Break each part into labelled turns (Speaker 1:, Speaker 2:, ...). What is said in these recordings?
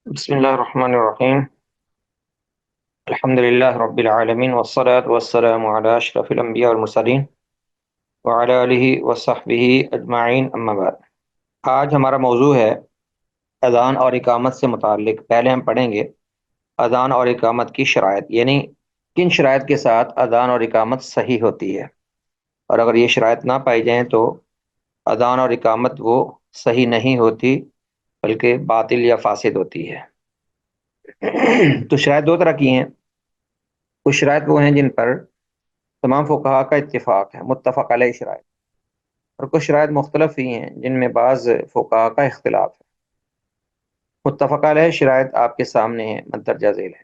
Speaker 1: بسم الله الرحمن الرحيم. الحمد لله رب العالمين والصلاة والسلام على أشرف الأنبياء والمرسلين وعلى آله وصحبه أجمعين أما بعد. آج ہمارا موضوع ہے اذان اور اقامت سے متعلق. پہلے ہم پڑھیں گے اذان اور اقامت کی شرائط، یعنی کن شرائط کے ساتھ اذان اور اقامت صحیح ہوتی ہے، اور اگر یہ شرائط نہ پائی جائیں تو اذان اور اقامت وہ صحیح نہیں ہوتی بلکہ باطل یا فاسد ہوتی ہے. تو شرائط دو طرح کی ہیں. کچھ شرائط وہ ہیں جن پر تمام فقہا کا اتفاق ہے، متفق علیہ شرائط، اور کچھ شرائط مختلف ہی ہیں جن میں بعض فقہا کا اختلاف ہے. متفق علیہ شرائط آپ کے سامنے ہیں، مندرجہ ذیل ہے.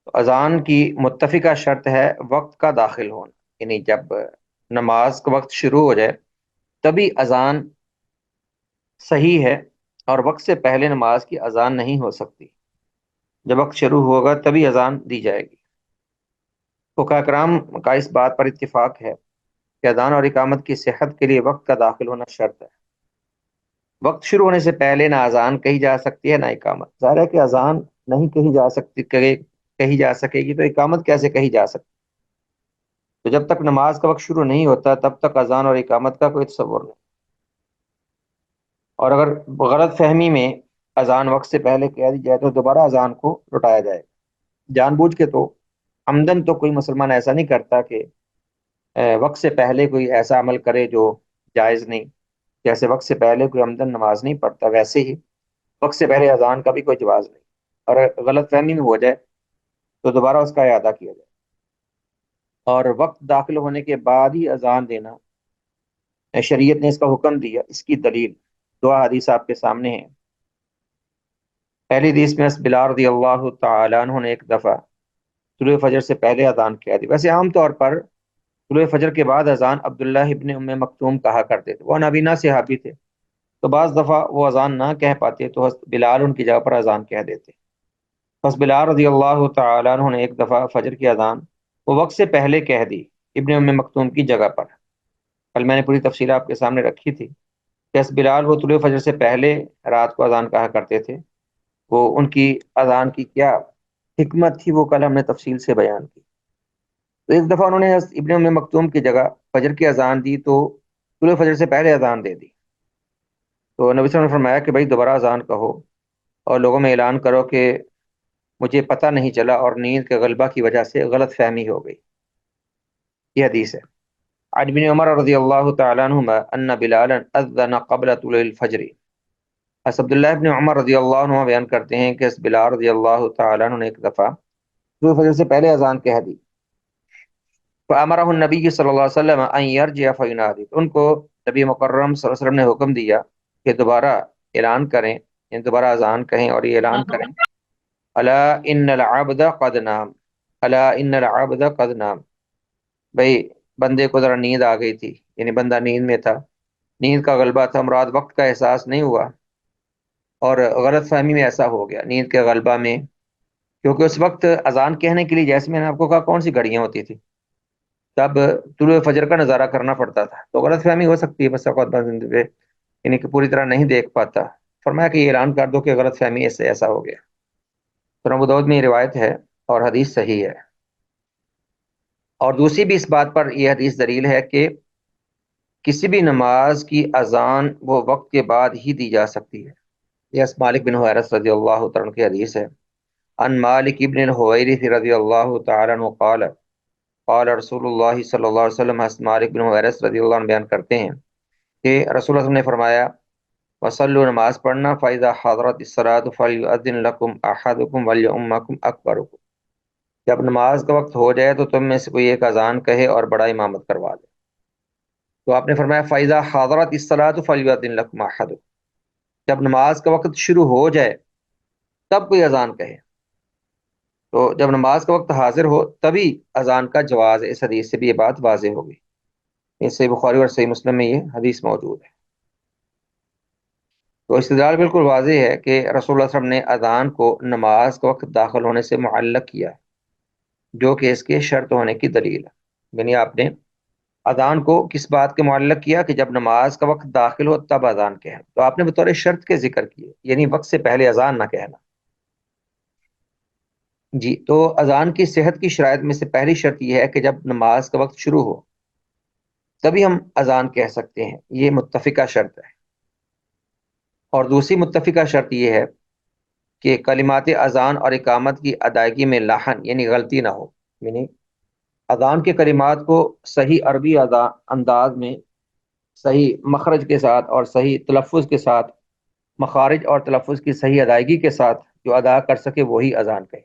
Speaker 1: تو اذان کی متفقہ شرط ہے وقت کا داخل ہونا، یعنی جب نماز کا وقت شروع ہو جائے تبھی اذان صحیح ہے، اور وقت سے پہلے نماز کی اذان نہیں ہو سکتی. جب وقت شروع ہوگا تبھی اذان دی جائے گی. فقہاء کرام کا اس بات پر اتفاق ہے کہ اذان اور اقامت کی صحت کے لیے وقت کا داخل ہونا شرط ہے. وقت شروع ہونے سے پہلے نہ اذان کہی جا سکتی ہے نہ اقامت. ظاہر ہے کہ اذان نہیں کہی جا سکتی، کہی جا سکے گی تو اقامت کیسے کہی جا سکتی؟ تو جب تک نماز کا وقت شروع نہیں ہوتا تب تک اذان اور اقامت کا کوئی تصور نہیں. اور اگر غلط فہمی میں اذان وقت سے پہلے کہہ دی جائے تو دوبارہ اذان کو لوٹایا جائے. جان بوجھ کے تو عمدن تو کوئی مسلمان ایسا نہیں کرتا کہ وقت سے پہلے کوئی ایسا عمل کرے جو جائز نہیں. جیسے وقت سے پہلے کوئی عمدن نماز نہیں پڑھتا، ویسے ہی وقت سے پہلے اذان کا بھی کوئی جواز نہیں. اور غلط فہمی میں ہو جائے تو دوبارہ اس کا اعادہ کیا جائے. اور وقت داخل ہونے کے بعد ہی اذان دینا شریعت نے اس کا حکم دیا. اس کی دلیل دو حدیث آپ کے سامنے ہیں. پہلی حدیث میں بلال رضی اللہ تعالیٰ عنہ نے ایک دفعہ طلوع فجر سے پہلے اذان کیا دی. ویسے عام طور پر طلوع فجر کے بعد اذان عبداللہ ابن ام مکتوم کہا کرتے تھے، وہ نابینا صحابی تھے. تو بعض دفعہ وہ اذان نہ کہہ پاتے تو حضرت بلال ان کی جگہ پر اذان کہہ دیتے. بس بلال رضی اللہ تعالیٰ عنہ نے ایک دفعہ فجر کی اذان وہ وقت سے پہلے کہہ دی ابن ام مکتوم کی جگہ پر. کل میں نے پوری تفصیل آپ کے سامنے رکھی تھی کہ حضرت بلال وہ طلوع فجر سے پہلے رات کو اذان کہا کرتے تھے. وہ ان کی اذان کی کیا حکمت تھی وہ کل ہم نے تفصیل سے بیان کی. تو ایک دفعہ انہوں نے ابن ام مکتوم کی جگہ فجر کی اذان دی تو طلوع فجر سے پہلے اذان دے دی. تو نبی صلی اللہ علیہ وسلم نے فرمایا کہ بھائی دوبارہ اذان کہو اور لوگوں میں اعلان کرو کہ مجھے پتہ نہیں چلا اور نیند کے غلبہ کی وجہ سے غلط فہمی ہو گئی. یہ حدیث ہے. عن ابن عمر رضی اللہ تعالیٰ عنہما ان بلالا اذن قبل طلوع الفجر. اس عبداللہ ابن عمر رضی اللہ عنہ بیان کرتے ہیں کہ اس بلال رضی اللہ تعالیٰ عنہ نے ایک دفعہ طلوع فجر سے پہلے اذان کہہ دی. فامرہ النبی صلی اللہ علیہ وسلم ان یرجع فینادی. ان کو نبی مکرم صلی اللہ علیہ وسلم نے حکم دیا کہ دوبارہ اعلان کریں، یعنی دوبارہ اذان کہیں اور یہ اعلان کریں الا ان العبد قد نام، الا ان العبد قد نام. بھئی بندے کو ذرا نیند آ گئی تھی، یعنی بندہ نیند میں تھا، نیند کا غلبہ تھا، مراد وقت کا احساس نہیں ہوا اور غلط فہمی میں ایسا ہو گیا نیند کے غلبہ میں. کیونکہ اس وقت اذان کہنے کے لیے جیسے میں نے آپ کو کہا کون سی گھڑیاں ہوتی تھی، تب طلوع فجر کا نظارہ کرنا پڑتا تھا. تو غلط فہمی ہو سکتی ہے بس اوقات بند پہ، یعنی کہ پوری طرح نہیں دیکھ پاتا. فرمایا کہ یہ اعلان کر دو کہ غلط فہمی اس سے ایسا ہو گیا. تو ابو داؤد میں یہ روایت ہے اور حدیث صحیح ہے. اور دوسری بھی اس بات پر یہ حدیث دلیل ہے کہ کسی بھی نماز کی اذان وہ وقت کے بعد ہی دی جا سکتی ہے. یہ مالک بن حویرث رضی اللہ تعالیٰ عنہ کی حدیث ہے. ان مالک ابن الحویرث رضی اللہ تعالیٰ عنہ قال قال رسول اللہ صلی اللہ علیہ وسلم. مالک بن حویرث رضی اللہ عنہ بیان کرتے ہیں کہ رسول اللہ صلی اللہ علیہ وسلم نے فرمایا وصلوا نماز پڑھنا فاذا حضرت الصلاۃ فلیؤذن لکم احدکم ولیؤمکم اکبرکم. جب نماز کا وقت ہو جائے تو تم میں سے کوئی ایک اذان کہے اور بڑا امامت کروا دے. تو آپ نے فرمایا فاذا حضرت الصلاۃ فلیؤذن لکم احدکم، جب نماز کا وقت شروع ہو جائے تب کوئی اذان کہے. تو جب نماز کا وقت حاضر ہو تبھی اذان کا جواز ہے. اس حدیث سے بھی یہ بات واضح ہوگی. اس صحیح بخاری اور صحیح مسلم میں یہ حدیث موجود ہے. تو استدلال بالکل واضح ہے کہ رسول اللہ صلی اللہ علیہ وسلم نے اذان کو نماز کا وقت داخل ہونے سے معلق کیا، جو کہ اس کے شرط ہونے کی دلیل ہے. یعنی آپ نے اذان کو کس بات کے معلق کیا کہ جب نماز کا وقت داخل ہو تب اذان کہنا، تو آپ نے بطور شرط کے ذکر کیے، یعنی وقت سے پہلے اذان نہ کہنا۔ جی، تو اذان کی صحت کی شرائط میں سے پہلی شرط یہ ہے کہ جب نماز کا وقت شروع ہو تبھی ہم اذان کہہ سکتے ہیں، یہ متفقہ شرط ہے۔ اور دوسری متفقہ شرط یہ ہے کہ کلمات اذان اور اقامت کی ادائیگی میں لحن یعنی غلطی نہ ہو، یعنی اذان کے کلمات کو صحیح عربی انداز میں صحیح مخرج کے ساتھ اور صحیح تلفظ کے ساتھ، مخارج اور تلفظ کی صحیح ادائیگی کے ساتھ جو ادا کر سکے وہی اذان کہے۔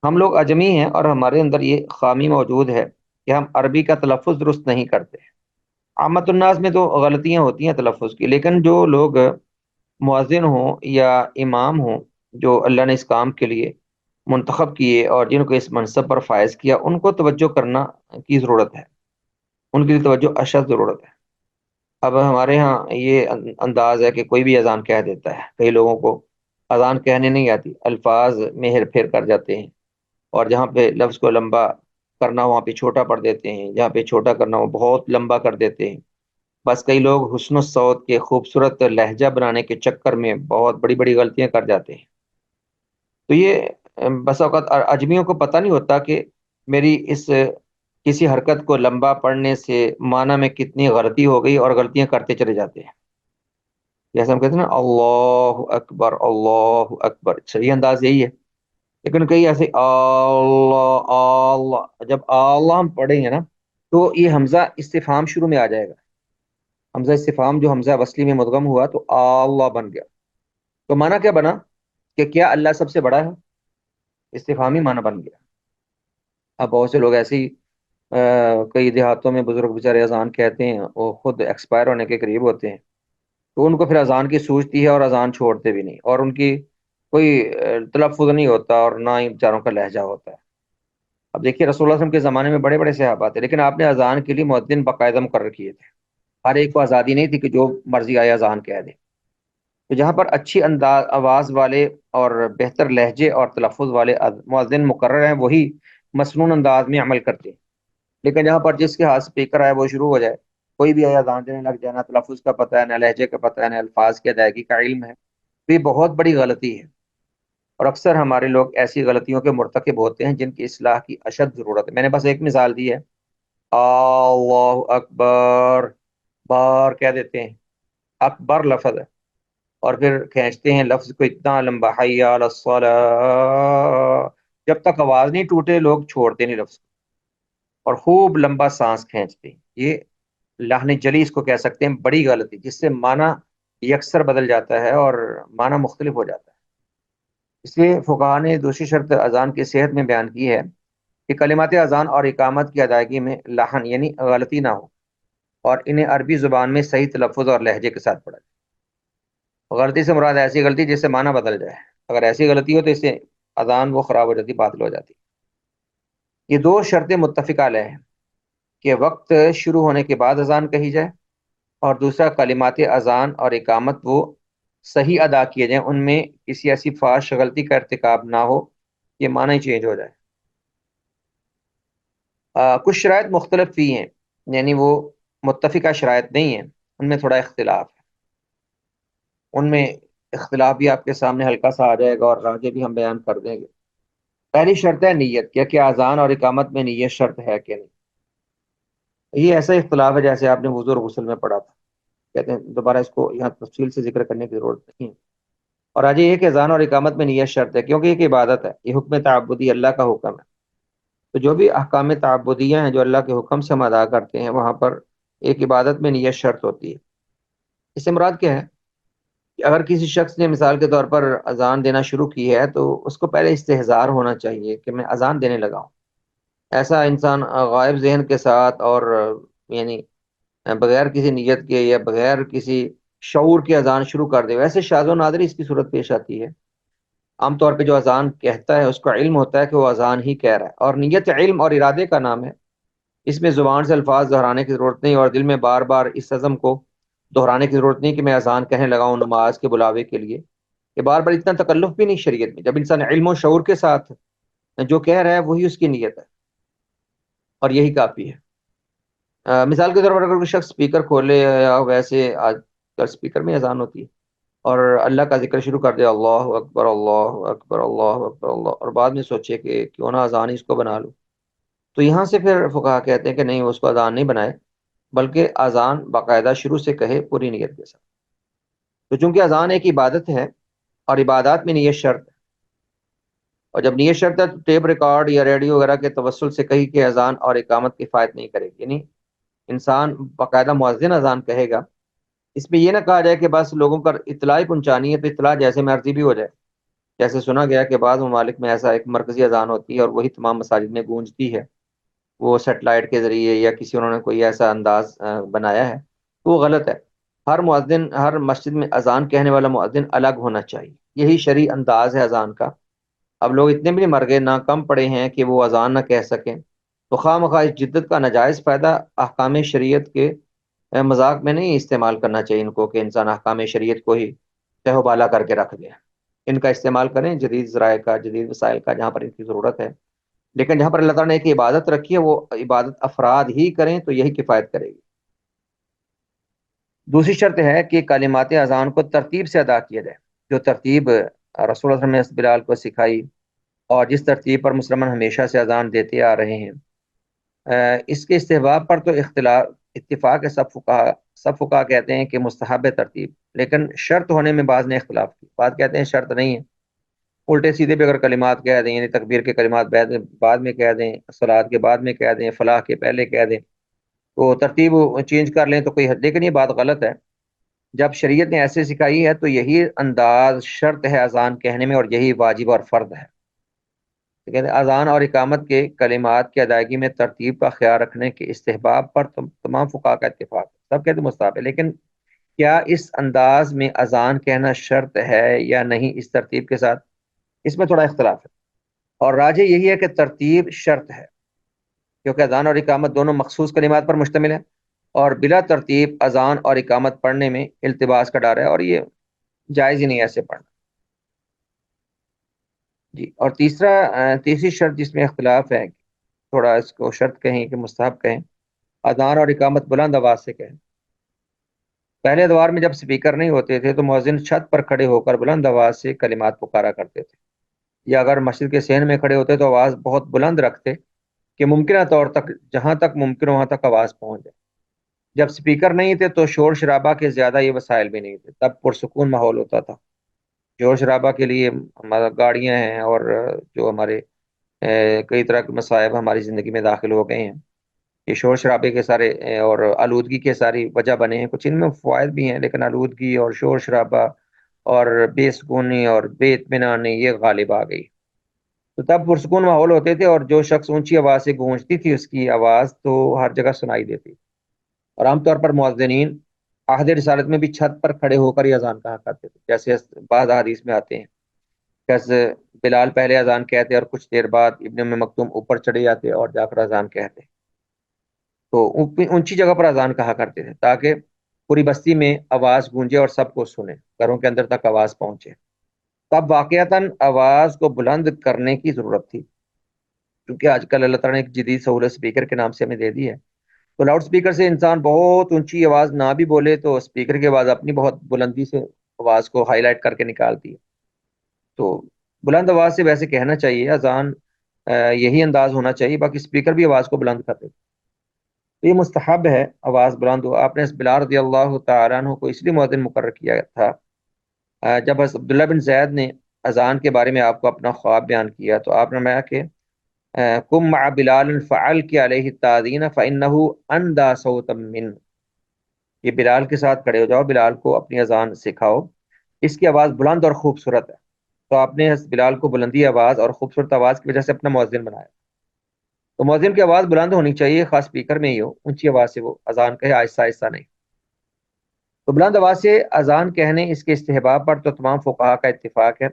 Speaker 1: ہم لوگ اجمی ہیں اور ہمارے اندر یہ خامی موجود ہے کہ ہم عربی کا تلفظ درست نہیں کرتے۔ عامت الناس میں تو غلطیاں ہوتی ہیں تلفظ کی، لیکن جو لوگ مؤذن ہوں یا امام ہوں جو اللہ نے اس کام کے لیے منتخب کیے اور جن کو اس منصب پر فائز کیا، ان کو توجہ کرنا کی ضرورت ہے، ان کی توجہ اشد ضرورت ہے۔ اب ہمارے ہاں یہ انداز ہے کہ کوئی بھی اذان کہہ دیتا ہے، کئی لوگوں کو اذان کہنے نہیں آتی، الفاظ میں ہیر پھیر کر جاتے ہیں، اور جہاں پہ لفظ کو لمبا کرنا ہو وہاں پہ چھوٹا پڑھ دیتے ہیں، جہاں پہ چھوٹا کرنا ہو بہت لمبا کر دیتے ہیں۔ بس کئی لوگ حسن الصوت کے خوبصورت لہجہ بنانے کے چکر میں بہت بڑی بڑی غلطیاں کر جاتے ہیں۔ تو یہ بس اوقات اجمیوں کو پتہ نہیں ہوتا کہ میری اس کسی حرکت کو لمبا پڑھنے سے معنی میں کتنی غلطی ہو گئی، اور غلطیاں کرتے چلے جاتے ہیں۔ جیسے ہم کہتے ہیں نا اللہ اکبر اللہ اکبر، صحیح انداز یہی ہے، لیکن کئی ایسے اللہ اللہ، جب اللہ ہم پڑھیں گے نا تو یہ حمزہ استفہام شروع میں آ جائے گا، حمزہ استفہام جو حمزہ وصلی میں مدغم ہوا تو اللہ بن گیا، تو معنی کیا بنا کہ کیا اللہ سب سے بڑا ہے، استفہامی معنی بن گیا۔ اب بہت سے لوگ ایسے ہی کئی دیہاتوں میں بزرگ بیچارے اذان کہتے ہیں، وہ خود ایکسپائر ہونے کے قریب ہوتے ہیں، تو ان کو پھر اذان کی سوچتی ہے اور اذان چھوڑتے بھی نہیں، اور ان کی کوئی تلفظ نہیں ہوتا اور نہ ہی بیچاروں کا لہجہ ہوتا ہے۔ اب دیکھیے رسول اللہ صلی اللہ علیہ وسلم کے زمانے میں بڑے بڑے صحابہ تھے، لیکن آپ نے اذان کے لیے مؤذن باقاعدہ مقرر کیے تھے، ہر ایک کو آزادی نہیں تھی کہ جو مرضی آیا اذان کہہ دے۔ تو جہاں پر اچھی آواز والے اور بہتر لہجے اور تلفظ والے مؤذن مقرر ہیں وہی مسنون انداز میں عمل کرتے ہیں، لیکن جہاں پر جس کے ہاتھ اسپیکر آئے وہ شروع ہو جائے، کوئی بھی آیا اذان دینے لگ جائے، نہ تلفظ کا پتہ ہے، نہ لہجے کا پتہ ہے، نہ الفاظ کی ادائیگی کا علم ہے، تو یہ بہت بڑی غلطی ہے، اور اکثر ہمارے لوگ ایسی غلطیوں کے مرتکب ہوتے ہیں جن کی اصلاح کی اشد ضرورت ہے۔ میں نے بس ایک مثال دی ہے، اللہ اکبر، بار کہہ دیتے ہیں، اکبر لفظ ہے، اور پھر کھینچتے ہیں لفظ کو اتنا لمبا، حی علی الصلاۃ، جب تک آواز نہیں ٹوٹے لوگ چھوڑتے نہیں لفظ کو، اور خوب لمبا سانس کھینچتے ہیں۔ یہ لحن جلی اس کو کہہ سکتے ہیں، بڑی غلطی جس سے معنی یکسر بدل جاتا ہے اور معنی مختلف ہو جاتا ہے۔ اس لیے فقہا نے دوسری شرط اذان کی صحت میں بیان کی ہے کہ کلمات اذان اور اقامت کی ادائیگی میں لحن یعنی غلطی نہ ہو، اور انہیں عربی زبان میں صحیح تلفظ اور لہجے کے ساتھ پڑھا جائے۔ غلطی سے مراد ایسی غلطی جس سے معنی بدل جائے، اگر ایسی غلطی ہو تو اس سے اذان وہ خراب ہو جاتی، باطل ہو جاتی۔ یہ دو شرطیں متفقہ علیہ ہیں کہ وقت شروع ہونے کے بعد اذان کہی جائے، اور دوسرا کلمات اذان اور اقامت وہ صحیح ادا کیے جائیں، ان میں کسی ایسی فاحش غلطی کا ارتکاب نہ ہو کہ معنی ہی چینج ہو جائے۔ کچھ شرائط مختلف بھی ہیں، یعنی وہ متفقہ شرائط نہیں ہیں، ان میں تھوڑا اختلاف ہے، ان میں اختلاف بھی آپ کے سامنے ہلکا سا آ جائے گا اور راجے بھی ہم بیان کر دیں گے۔ پہلی شرط ہے نیت، کیا اذان اور اقامت میں نیت شرط ہے کہ نہیں؟ یہ ایسا اختلاف ہے جیسے آپ نے وضو اور غسل میں پڑھا تھا، کہتے ہیں دوبارہ اس کو یہاں تفصیل سے ذکر کرنے کی ضرورت نہیں ہے۔ اور آج یہ کہ اذان اور اقامت میں نیت شرط ہے، کیونکہ یہ ایک عبادت ہے، یہ حکم تعبدی اللہ کا حکم ہے، تو جو بھی احکام تعبدیہ ہیں جو اللہ کے حکم سے ہم ادا کرتے ہیں وہاں پر ایک عبادت میں نیت شرط ہوتی ہے۔ اس سے مراد کیا ہے کہ اگر کسی شخص نے مثال کے طور پر اذان دینا شروع کی ہے تو اس کو پہلے استحضار ہونا چاہیے کہ میں اذان دینے لگا ہوں۔ ایسا انسان غائب ذہن کے ساتھ اور یعنی بغیر کسی نیت کے یا بغیر کسی شعور کے اذان شروع کر دے، ویسے شاذ و نادر اس کی صورت پیش آتی ہے۔ عام طور پہ جو اذان کہتا ہے اس کا علم ہوتا ہے کہ وہ اذان ہی کہہ رہا ہے، اور نیت علم اور ارادے کا نام ہے، اس میں زبان سے الفاظ دہرانے کی ضرورت نہیں، اور دل میں بار بار اس عزم کو دہرانے کی ضرورت نہیں کہ میں اذان کہنے لگا ہوں نماز کے بلاوے کے لیے، کہ بار بار اتنا تکلف بھی نہیں شریعت میں۔ جب انسان علم و شعور کے ساتھ جو کہہ رہا ہے وہی اس کی نیت ہے، اور یہی کافی ہے۔ مثال کے طور پر اگر کوئی شخص اسپیکر کھولے یا ویسے آج کل اسپیکر میں اذان ہوتی ہے اور اللہ کا ذکر شروع کر دے، اللہ اکبر اللہ اکبر اللہ اکبر اللہ، اور بعد میں سوچے کہ کیوں نہ اذان ہی اس کو بنا لوں، تو یہاں سے پھر فقہا کہتے ہیں کہ نہیں، اس کو اذان نہیں بنائے، بلکہ اذان باقاعدہ شروع سے کہے پوری نیت کے ساتھ۔ تو چونکہ اذان ایک عبادت ہے اور عبادات میں نیت شرط ہے، اور جب نیت شرط ہے تو ٹیپ ریکارڈ یا ریڈیو وغیرہ کے توسل سے کہی کہ اذان اور اقامت کفایت نہیں کرے گی، یعنی انسان باقاعدہ مؤذن اذان کہے گا، اس میں یہ نہ کہا جائے کہ بس لوگوں پر اطلاع ہی پہنچانی ہے تو اطلاع جیسے مرضی بھی ہو جائے۔ جیسے سنا گیا کہ بعض ممالک میں ایسا ایک مرکزی اذان ہوتی ہے اور وہی تمام مساجد میں گونجتی ہے، وہ سیٹلائٹ کے ذریعے یا کسی انہوں نے کوئی ایسا انداز بنایا ہے، تو وہ غلط ہے۔ ہر مؤذن، ہر مسجد میں اذان کہنے والا مؤذن الگ ہونا چاہیے، یہی شرعی انداز ہے اذان کا۔ اب لوگ اتنے بھی نہیں مر گئے، نہ کم پڑے ہیں کہ وہ اذان نہ کہہ سکیں، تو خواہ مخواہ اس جدت کا ناجائز فائدہ احکام شریعت کے مذاق میں نہیں استعمال کرنا چاہیے ان کو، کہ انسان احکام شریعت کو ہی تہ و بالا کر کے رکھ دے۔ ان کا استعمال کریں جدید ذرائع کا، جدید وسائل کا، جہاں پر ان کی ضرورت ہے، لیکن جہاں پر اللہ تعالیٰ نے ایک عبادت رکھی ہے وہ عبادت افراد ہی کریں تو یہی کفایت کرے گی۔ دوسری شرط ہے کہ کلمات اذان کو ترتیب سے ادا کیا جائے، جو ترتیب رسول اللہ صلی اللہ علیہ وسلم نے بلال کو سکھائی اور جس ترتیب پر مسلمان ہمیشہ سے اذان دیتے آ رہے ہیں۔ اس کے استحباب پر تو اتفاق ہے، سب فقہا کہتے ہیں کہ مستحب ہے ترتیب، لیکن شرط ہونے میں بعض نے اختلاف کی، بعض کہتے ہیں شرط نہیں ہے، الٹے سیدھے بھی اگر کلمات کہہ دیں، یعنی تکبیر کے کلمات بعد میں کہہ دیں، صلات کے بعد میں کہہ دیں، فلاح کے پہلے کہہ دیں، تو ترتیب چینج کر لیں تو کوئی حد، لیکن یہ بات غلط ہے۔ جب شریعت نے ایسے سکھائی ہے تو یہی انداز شرط ہے اذان کہنے میں، اور یہی واجب اور فرض ہے۔ تو کہتے ہیں اذان اور اقامت کے کلمات کی ادائیگی میں ترتیب کا خیال رکھنے کے استحباب پر تمام فقہا کا اتفاق ہے، سب کہتے ہیں مستحب ہے، لیکن کیا اس انداز میں اذان کہنا شرط ہے یا نہیں اس ترتیب کے ساتھ، اس میں تھوڑا اختلاف ہے، اور راجح یہی ہے کہ ترتیب شرط ہے، کیونکہ اذان اور اقامت دونوں مخصوص کلمات پر مشتمل ہے، اور بلا ترتیب اذان اور اقامت پڑھنے میں التباس کا ڈر ہے، اور یہ جائز ہی نہیں ہے ایسے پڑھنا۔ جی، اور تیسری شرط جس میں اختلاف ہے، تھوڑا اس کو شرط کہیں کہ مستحب کہیں، اذان اور اقامت بلند آواز سے کہیں۔ پہلے ادوار میں جب سپیکر نہیں ہوتے تھے تو مؤذن چھت پر کھڑے ہو کر بلند آواز سے کلمات پکارا کرتے تھے، یا اگر مسجد کے صحن میں کھڑے ہوتے تو آواز بہت بلند رکھتے کہ ممکنہ طور تک جہاں تک ممکن ہو وہاں تک آواز پہنچ جائے۔ جب سپیکر نہیں تھے تو شور شرابہ کے زیادہ یہ وسائل بھی نہیں تھے، تب پرسکون ماحول ہوتا تھا۔ شور شرابہ کے لیے ہمارا گاڑیاں ہیں، اور جو ہمارے کئی طرح کے مصائب ہماری زندگی میں داخل ہو گئے ہیں، یہ شور شرابے کے سارے اور آلودگی کے ساری وجہ بنے ہیں۔ کچھ ان میں فوائد بھی ہیں، لیکن آلودگی اور شور شرابہ اور بے سکونی اور بے اطمینانی یہ غالب آ گئی۔ تو تب پرسکون ماحول ہوتے تھے، اور جو شخص اونچی آواز سے گونجتی تھی اس کی آواز تو ہر جگہ سنائی دیتی، اور عام طور پر مؤذنین عہد رسالت میں بھی چھت پر کھڑے ہو کر ہی اذان کہا کرتے تھے، جیسے بعض حدیث میں آتے ہیں کہ بلال پہلے اذان کہتے اور کچھ دیر بعد ابن ام مکتوم اوپر چڑھے جاتے اور جا کر اذان کہتے، تو اونچی جگہ پر اذان کہا کرتے تھے تاکہ پوری بستی میں آواز گونجے اور سب کو سنے، گھروں کے اندر تک آواز پہنچے۔ تب واقعتاً آواز کو بلند کرنے کی ضرورت تھی، کیونکہ آج کل اللہ تعالیٰ نے ایک جدید سہولت اسپیکر کے نام سے ہمیں دے دی ہے، تو لاؤڈ اسپیکر سے انسان بہت اونچی آواز نہ بھی بولے تو اسپیکر کی آواز اپنی بہت بلندی سے آواز کو ہائی لائٹ کر کے نکالتی ہے۔ تو بلند آواز سے ویسے کہنا چاہیے اذان، یہی انداز ہونا چاہیے، باقی اسپیکر بھی آواز کو بلند کر دیتے، تو یہ مستحب ہے آواز بلند ہو۔ آپ نے اس بلال رضی اللہ تعالیٰ عنہ کو اس لیے مؤذن مقرر کیا تھا، جب عبداللہ بن زید نے اذان کے بارے میں آپ کو اپنا خواب بیان کیا تو آپ نے فرمایا کہ کم مع بلال فعل کی علیہ التاذین فانہ اندى صوتا من، یہ بلال کے ساتھ کھڑے ہو جاؤ، بلال کو اپنی اذان سکھاؤ، اس کی آواز بلند اور خوبصورت ہے۔ تو آپ نے اس بلال کو بلندی آواز اور خوبصورت آواز کی وجہ سے اپنا مؤذن بنایا۔ تو مؤذن کی آواز بلند ہونی چاہیے، خاص اسپیکر میں ہی ہو، اونچی آواز سے وہ اذان کہے، آہستہ آہستہ نہیں۔ تو بلند آواز سے اذان کہنے اس کے استحباب پر تو تمام فقہا کا اتفاق ہے،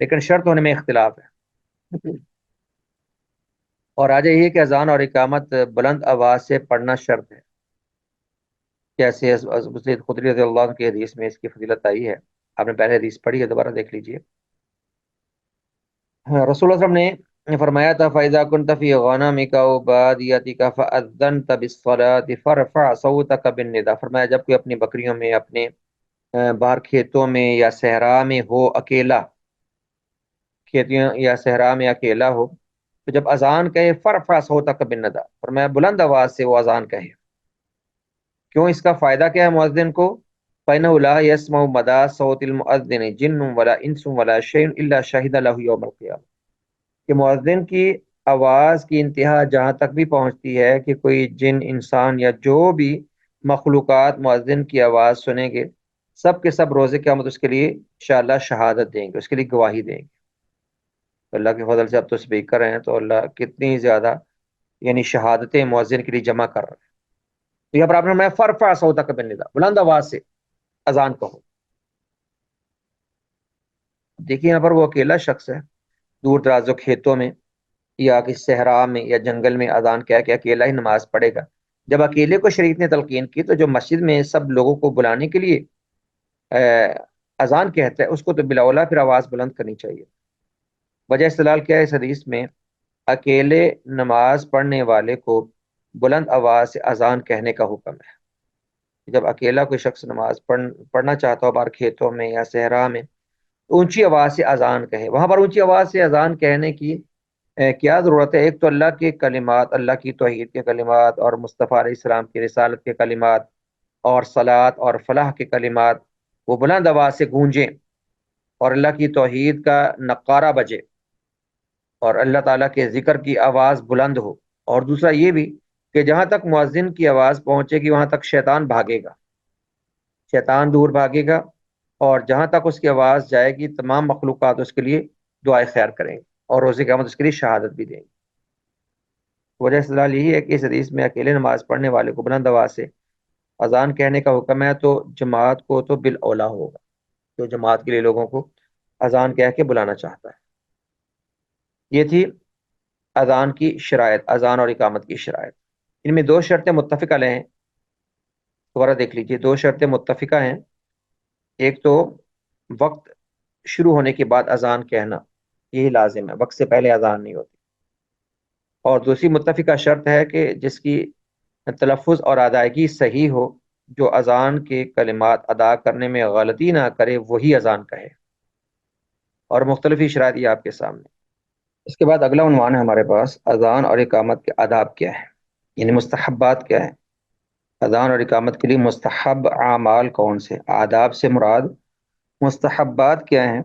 Speaker 1: لیکن شرط ہونے میں اختلاف ہے، اور آج یہ کہ اذان اور اقامت بلند آواز سے پڑھنا شرط ہے، جیسے ابو سعید خدری رضی اللہ عنہ کی حدیث میں اس کی فضیلت آئی ہے۔ آپ نے پہلے حدیث پڑھی ہے، دوبارہ دیکھ لیجئے۔ رسول اللہ صلی اللہ علیہ وسلم نے فرمایا تھا فَإِذَا كُنْتَ فِي غَنَمِكَ أَوْ بَادِيَتِكَ فَأَذَّنْتَ بِالصَّلَاةِ فَارْفَعْ صَوْتَكَ بِالنِّدَاءِ، فرمایا جب کوئی اپنی بکریوں میں، اپنے باہر کھیتوں میں یا صحرا میں ہو اکیلا، کھیتوں یا صحرا میں اکیلا ہو، تو جب اذان کہے فَارْفَعْ صَوْتَكَ بِالنِّدَاءِ، فرمایا بلند آواز سے وہ اذان کہے۔ کیوں؟ اس کا فائدہ کیا ہے مؤذن کو؟ فَإِنَّهُ لَا يَسْمَعُ مَدَى صَوْتِ الْمُؤَذِّنِ جِنٌّ وَلَا إِنسٌ وَلَا شَيْءٌ إِلَّا شَهِدَ لَهُ يَوْمَ الْقِيَامَةِ، کہ مؤذن کی آواز کی انتہا جہاں تک بھی پہنچتی ہے کہ کوئی جن، انسان یا جو بھی مخلوقات مؤذن کی آواز سنیں گے، سب کے سب روز قیامت اس کے لیے انشاءاللہ شہادت دیں گے، اس کے لیے گواہی دیں گے۔ تو اللہ کے فضل سے اب تو اسپیکر ہیں، تو اللہ کتنی زیادہ یعنی شہادتیں مؤذن کے لیے جمع کر رہے ہیں۔ تو یہاں پر آپ نے میں فرفع صوتک بالنداء، بلند آواز سے اذان کہو۔ دیکھیے یہاں پر وہ اکیلا شخص ہے، دور دراز کھیتوں میں یا کسی صحرا میں یا جنگل میں اذان کہہ کے اکیلا ہی نماز پڑھے گا۔ جب اکیلے کو شریعت نے تلقین کی، تو جو مسجد میں سب لوگوں کو بلانے کے لیے اذان کہتا ہے، اس کو تو بلا اولیٰ پھر آواز بلند کرنی چاہیے۔ وجہ استدلال کیا ہے اس حدیث میں؟ اکیلے نماز پڑھنے والے کو بلند آواز سے اذان کہنے کا حکم ہے۔ جب اکیلا کوئی شخص نماز پڑھنا چاہتا ہو باہر کھیتوں میں یا صحرا میں، تو اونچی آواز سے اذان کہے۔ وہاں پر اونچی آواز سے اذان کہنے کی کیا ضرورت ہے؟ ایک تو اللہ کے کلمات، اللہ کی توحید کے کلمات اور مصطفیٰ علیہ السلام کی رسالت کے کلمات اور صلاۃ اور فلاح کے کلمات وہ بلند آواز سے گونجیں اور اللہ کی توحید کا نقارہ بجے اور اللہ تعالیٰ کے ذکر کی آواز بلند ہو۔ اور دوسرا یہ بھی کہ جہاں تک مؤذن کی آواز پہنچے گی، وہاں تک شیطان بھاگے گا، شیطان دور بھاگے گا، اور جہاں تک اس کی آواز جائے گی تمام مخلوقات اس کے لیے دعائے خیر کریں گے اور روز قیامت اس کے لیے شہادت بھی دیں گے۔ وجہ استدلال یہی ہے کہ اس حدیث میں اکیلے نماز پڑھنے والے کو بلند آواز سے اذان کہنے کا حکم ہے، تو جماعت کو تو بالاولیٰ ہوگا، جو جماعت کے لیے لوگوں کو اذان کہہ کے بلانا چاہتا ہے۔ یہ تھی اذان کی شرائط، اذان اور اقامت کی شرائط۔ ان میں دو شرطیں متفق علیہ ہیں، دوبارہ دیکھ لیجئے، دو شرطیں متفقہ ہیں۔ ایک تو وقت شروع ہونے کے بعد اذان کہنا، یہی لازم ہے، وقت سے پہلے اذان نہیں ہوتی۔ اور دوسری متفقہ شرط ہے کہ جس کی تلفظ اور ادائیگی صحیح ہو، جو اذان کے کلمات ادا کرنے میں غلطی نہ کرے، وہی اذان کہے۔ اور مختلف شرائط یہ آپ کے سامنے۔ اس کے بعد اگلا عنوان ہے ہمارے پاس، اذان اور اقامت کے آداب کیا ہے، یعنی مستحبات کیا ہے۔ اذان اور اقامت کے لیے مستحب اعمال کون سے؟ آداب سے مراد مستحبات کیا ہیں؟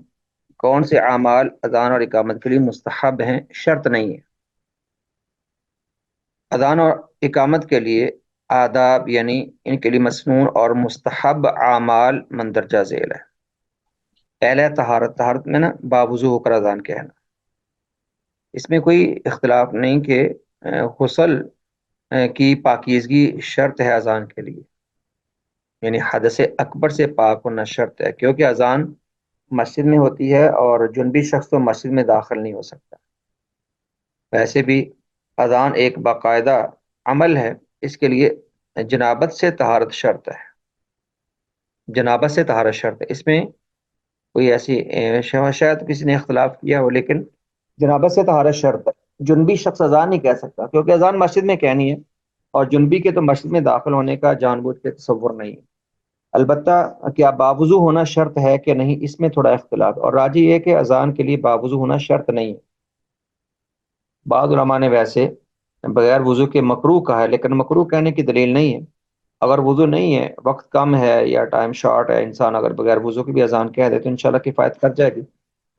Speaker 1: کون سے اعمال اذان اور اقامت کے لیے مستحب ہیں، شرط نہیں ہے۔ اذان اور اقامت کے لیے آداب یعنی ان کے لیے مسنون اور مستحب اعمال مندرجہ ذیل ہے۔ پہلے طہارت، طہارت میں نا باوضو ہو کر اذان کہنا، اس میں کوئی اختلاف نہیں کہ غسل کی پاکیزگی شرط ہے اذان کے لیے، یعنی حدث اکبر سے پاک ہونا شرط ہے، کیونکہ اذان مسجد میں ہوتی ہے اور جنبی شخص تو مسجد میں داخل نہیں ہو سکتا۔ ویسے بھی اذان ایک باقاعدہ عمل ہے، اس کے لیے جنابت سے طہارت شرط ہے، جنابت سے طہارت شرط ہے۔ اس میں کوئی ایسی شاید کسی نے اختلاف کیا ہو، لیکن جنابت سے طہارت شرط ہے۔ جنبی شخص اذان نہیں کہہ سکتا، کیونکہ اذان مسجد میں کہنی ہے، اور جنبی کے تو مسجد میں داخل ہونے کا جان بوجھ کے تصور نہیں ہے۔ البتہ کیا باوضو ہونا شرط ہے کہ نہیں، اس میں تھوڑا اختلاف، اور راجح یہ کہ اذان کے لیے باوضو ہونا شرط نہیں ہے۔ بعض علماء نے ویسے بغیر وضو کے مکروہ کہا ہے، لیکن مکروہ کہنے کی دلیل نہیں ہے۔ اگر وضو نہیں ہے، وقت کم ہے یا ٹائم شارٹ ہے، انسان اگر بغیر وضو کی بھی اذان کہہ دے تو انشاءاللہ کفایت کر جائے گی۔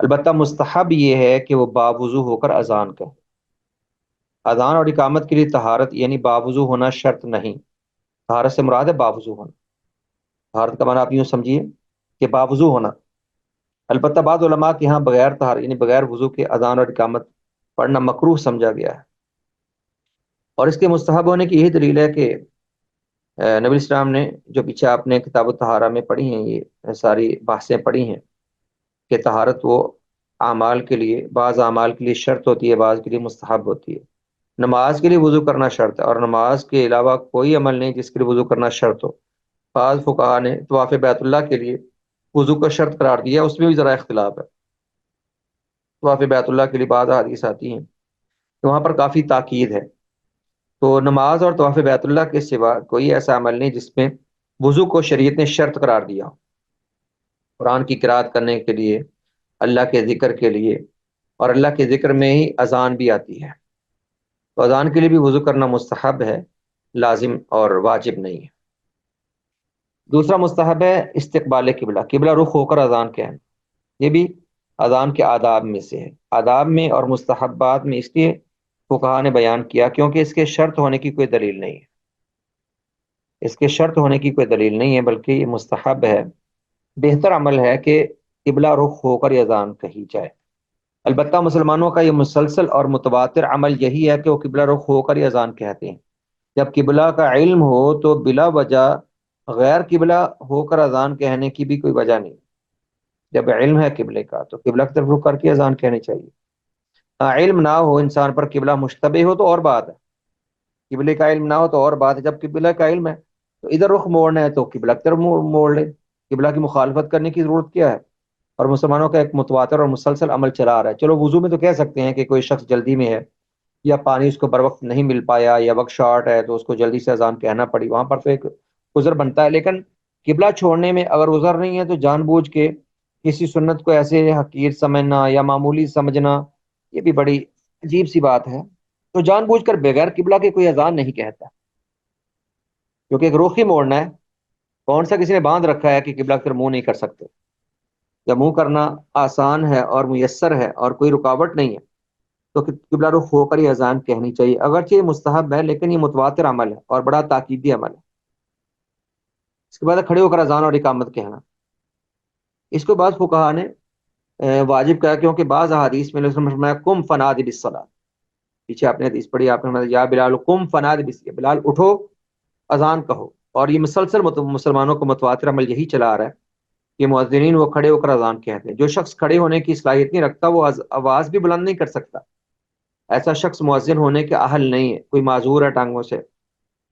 Speaker 1: البتہ مستحب یہ ہے کہ وہ باوضو ہو کر اذان کہے۔ اذان اور اقامت کے لیے طہارت یعنی باوضو ہونا شرط نہیں، طہارت سے مراد ہے باوضو ہونا۔ طہارت کا معنی آپ یوں سمجھیے کہ باوضو ہونا۔ البتہ بعض علماء کے ہاں بغیر طہارت یعنی بغیر وضو کے اذان اور اقامت پڑھنا مکروہ سمجھا گیا ہے۔ اور اس کے مستحب ہونے کی یہی دلیل ہے کہ نبی اسلام نے جو پیچھے آپ نے کتاب الطہارہ میں پڑھی ہیں، یہ ساری بحثیں پڑھی ہیں کہ طہارت وہ اعمال کے لیے، بعض اعمال کے لیے شرط ہوتی ہے، بعض کے لیے مستحب ہوتی ہے۔ نماز کے لیے وضو کرنا شرط ہے، اور نماز کے علاوہ کوئی عمل نہیں جس کے لیے وضو کرنا شرط ہو۔ بعض فقہا نے طواف بیت اللہ کے لیے وضو کو شرط قرار دیا، اس میں بھی ذرا اختلاف ہے۔ طواف بیت اللہ کے لیے بعض حدیث آتی ہیں تو وہاں پر کافی تاکید ہے۔ تو نماز اور طواف بیت اللہ کے سوا کوئی ایسا عمل نہیں جس میں وضو کو شریعت نے شرط قرار دیا ہو۔ قرآن کی قرات کرنے کے لیے، اللہ کے ذکر کے لیے، اور اللہ کے ذکر میں ہی اذان بھی آتی ہے، تو اذان کے لیے بھی وضو کرنا مستحب ہے، لازم اور واجب نہیں ہے۔ دوسرا مستحب ہے استقبال قبلہ، قبلہ رخ ہو کر اذان کہنا، یہ بھی اذان کے آداب میں سے ہے۔ آداب میں اور مستحبات میں اس لیے فقہا نے بیان کیا کیونکہ اس کے شرط ہونے کی کوئی دلیل نہیں ہے، اس کے شرط ہونے کی کوئی دلیل نہیں ہے، بلکہ یہ مستحب ہے، بہتر عمل ہے کہ قبلہ رخ ہو کر یہ اذان کہی جائے۔ البتہ مسلمانوں کا یہ مسلسل اور متواتر عمل یہی ہے کہ وہ قبلہ رخ ہو کر یہ اذان کہتے ہیں۔ جب قبلہ کا علم ہو تو بلا وجہ غیر قبلہ ہو کر اذان کہنے کی بھی کوئی وجہ نہیں۔ جب علم ہے قبلے کا تو قبلہ کی طرف رخ کر کے اذان کہنی چاہیے۔ علم نہ ہو انسان پر، قبلہ مشتبہ ہو تو اور بات ہے، قبلے کا علم نہ ہو تو اور بات ہے۔ جب قبلہ کا علم ہے تو ادھر رخ موڑنا ہے تو قبلہ کی طرف موڑ لے، قبلہ کی مخالفت کرنے کی ضرورت کیا ہے؟ اور مسلمانوں کا ایک متواتر اور مسلسل عمل چلا آ رہا ہے۔ چلو وضو میں تو کہہ سکتے ہیں کہ کوئی شخص جلدی میں ہے یا پانی اس کو بر وقت نہیں مل پایا یا وقت شارٹ ہے تو اس کو جلدی سے اذان کہنا پڑی، وہاں پر تو ایک عذر بنتا ہے۔ لیکن قبلہ چھوڑنے میں اگر عذر نہیں ہے تو جان بوجھ کے کسی سنت کو ایسے حقیر سمجھنا یا معمولی سمجھنا، یہ بھی بڑی عجیب سی بات ہے۔ تو جان بوجھ کر بغیر قبلہ کے کوئی اذان نہیں کہتا، کیونکہ ایک رخ ہی موڑنا ہے۔ کون سا کسی نے باندھ رکھا ہے کہ قبلہ کی طرف منہ نہیں کر سکتے؟ جب منہ کرنا آسان ہے اور میسر ہے اور کوئی رکاوٹ نہیں ہے تو قبلہ رخ ہو کر یہ اذان کہنی چاہیے۔ اگرچہ یہ مستحب ہے لیکن یہ متواتر عمل ہے اور بڑا تاکیدی عمل ہے۔ اس کے بعد کھڑے ہو کر اذان اور اقامت کہنا، اس کو بعض فقہا نے واجب کہا، کیونکہ بعض احادیث میں رسول اللہ نے فرمایا قم فنادی بالصلاۃ، پیچھے آپ نے حدیث پڑھی، آپ نے فرمایا یا بلال قم فنادی بالصلاۃ، بلال اٹھو اذان کہو۔ اور یہ مسلسل مسلمانوں کو متواتر عمل یہی چلا آ رہا ہے کہ مؤذنین وہ کھڑے ہو کر اذان کہتے ہیں۔ جو شخص کھڑے ہونے کی صلاحیت نہیں رکھتا وہ آواز بھی بلند نہیں کر سکتا، ایسا شخص مؤذن ہونے کے اہل نہیں ہے۔ کوئی معذور ہے، ٹانگوں سے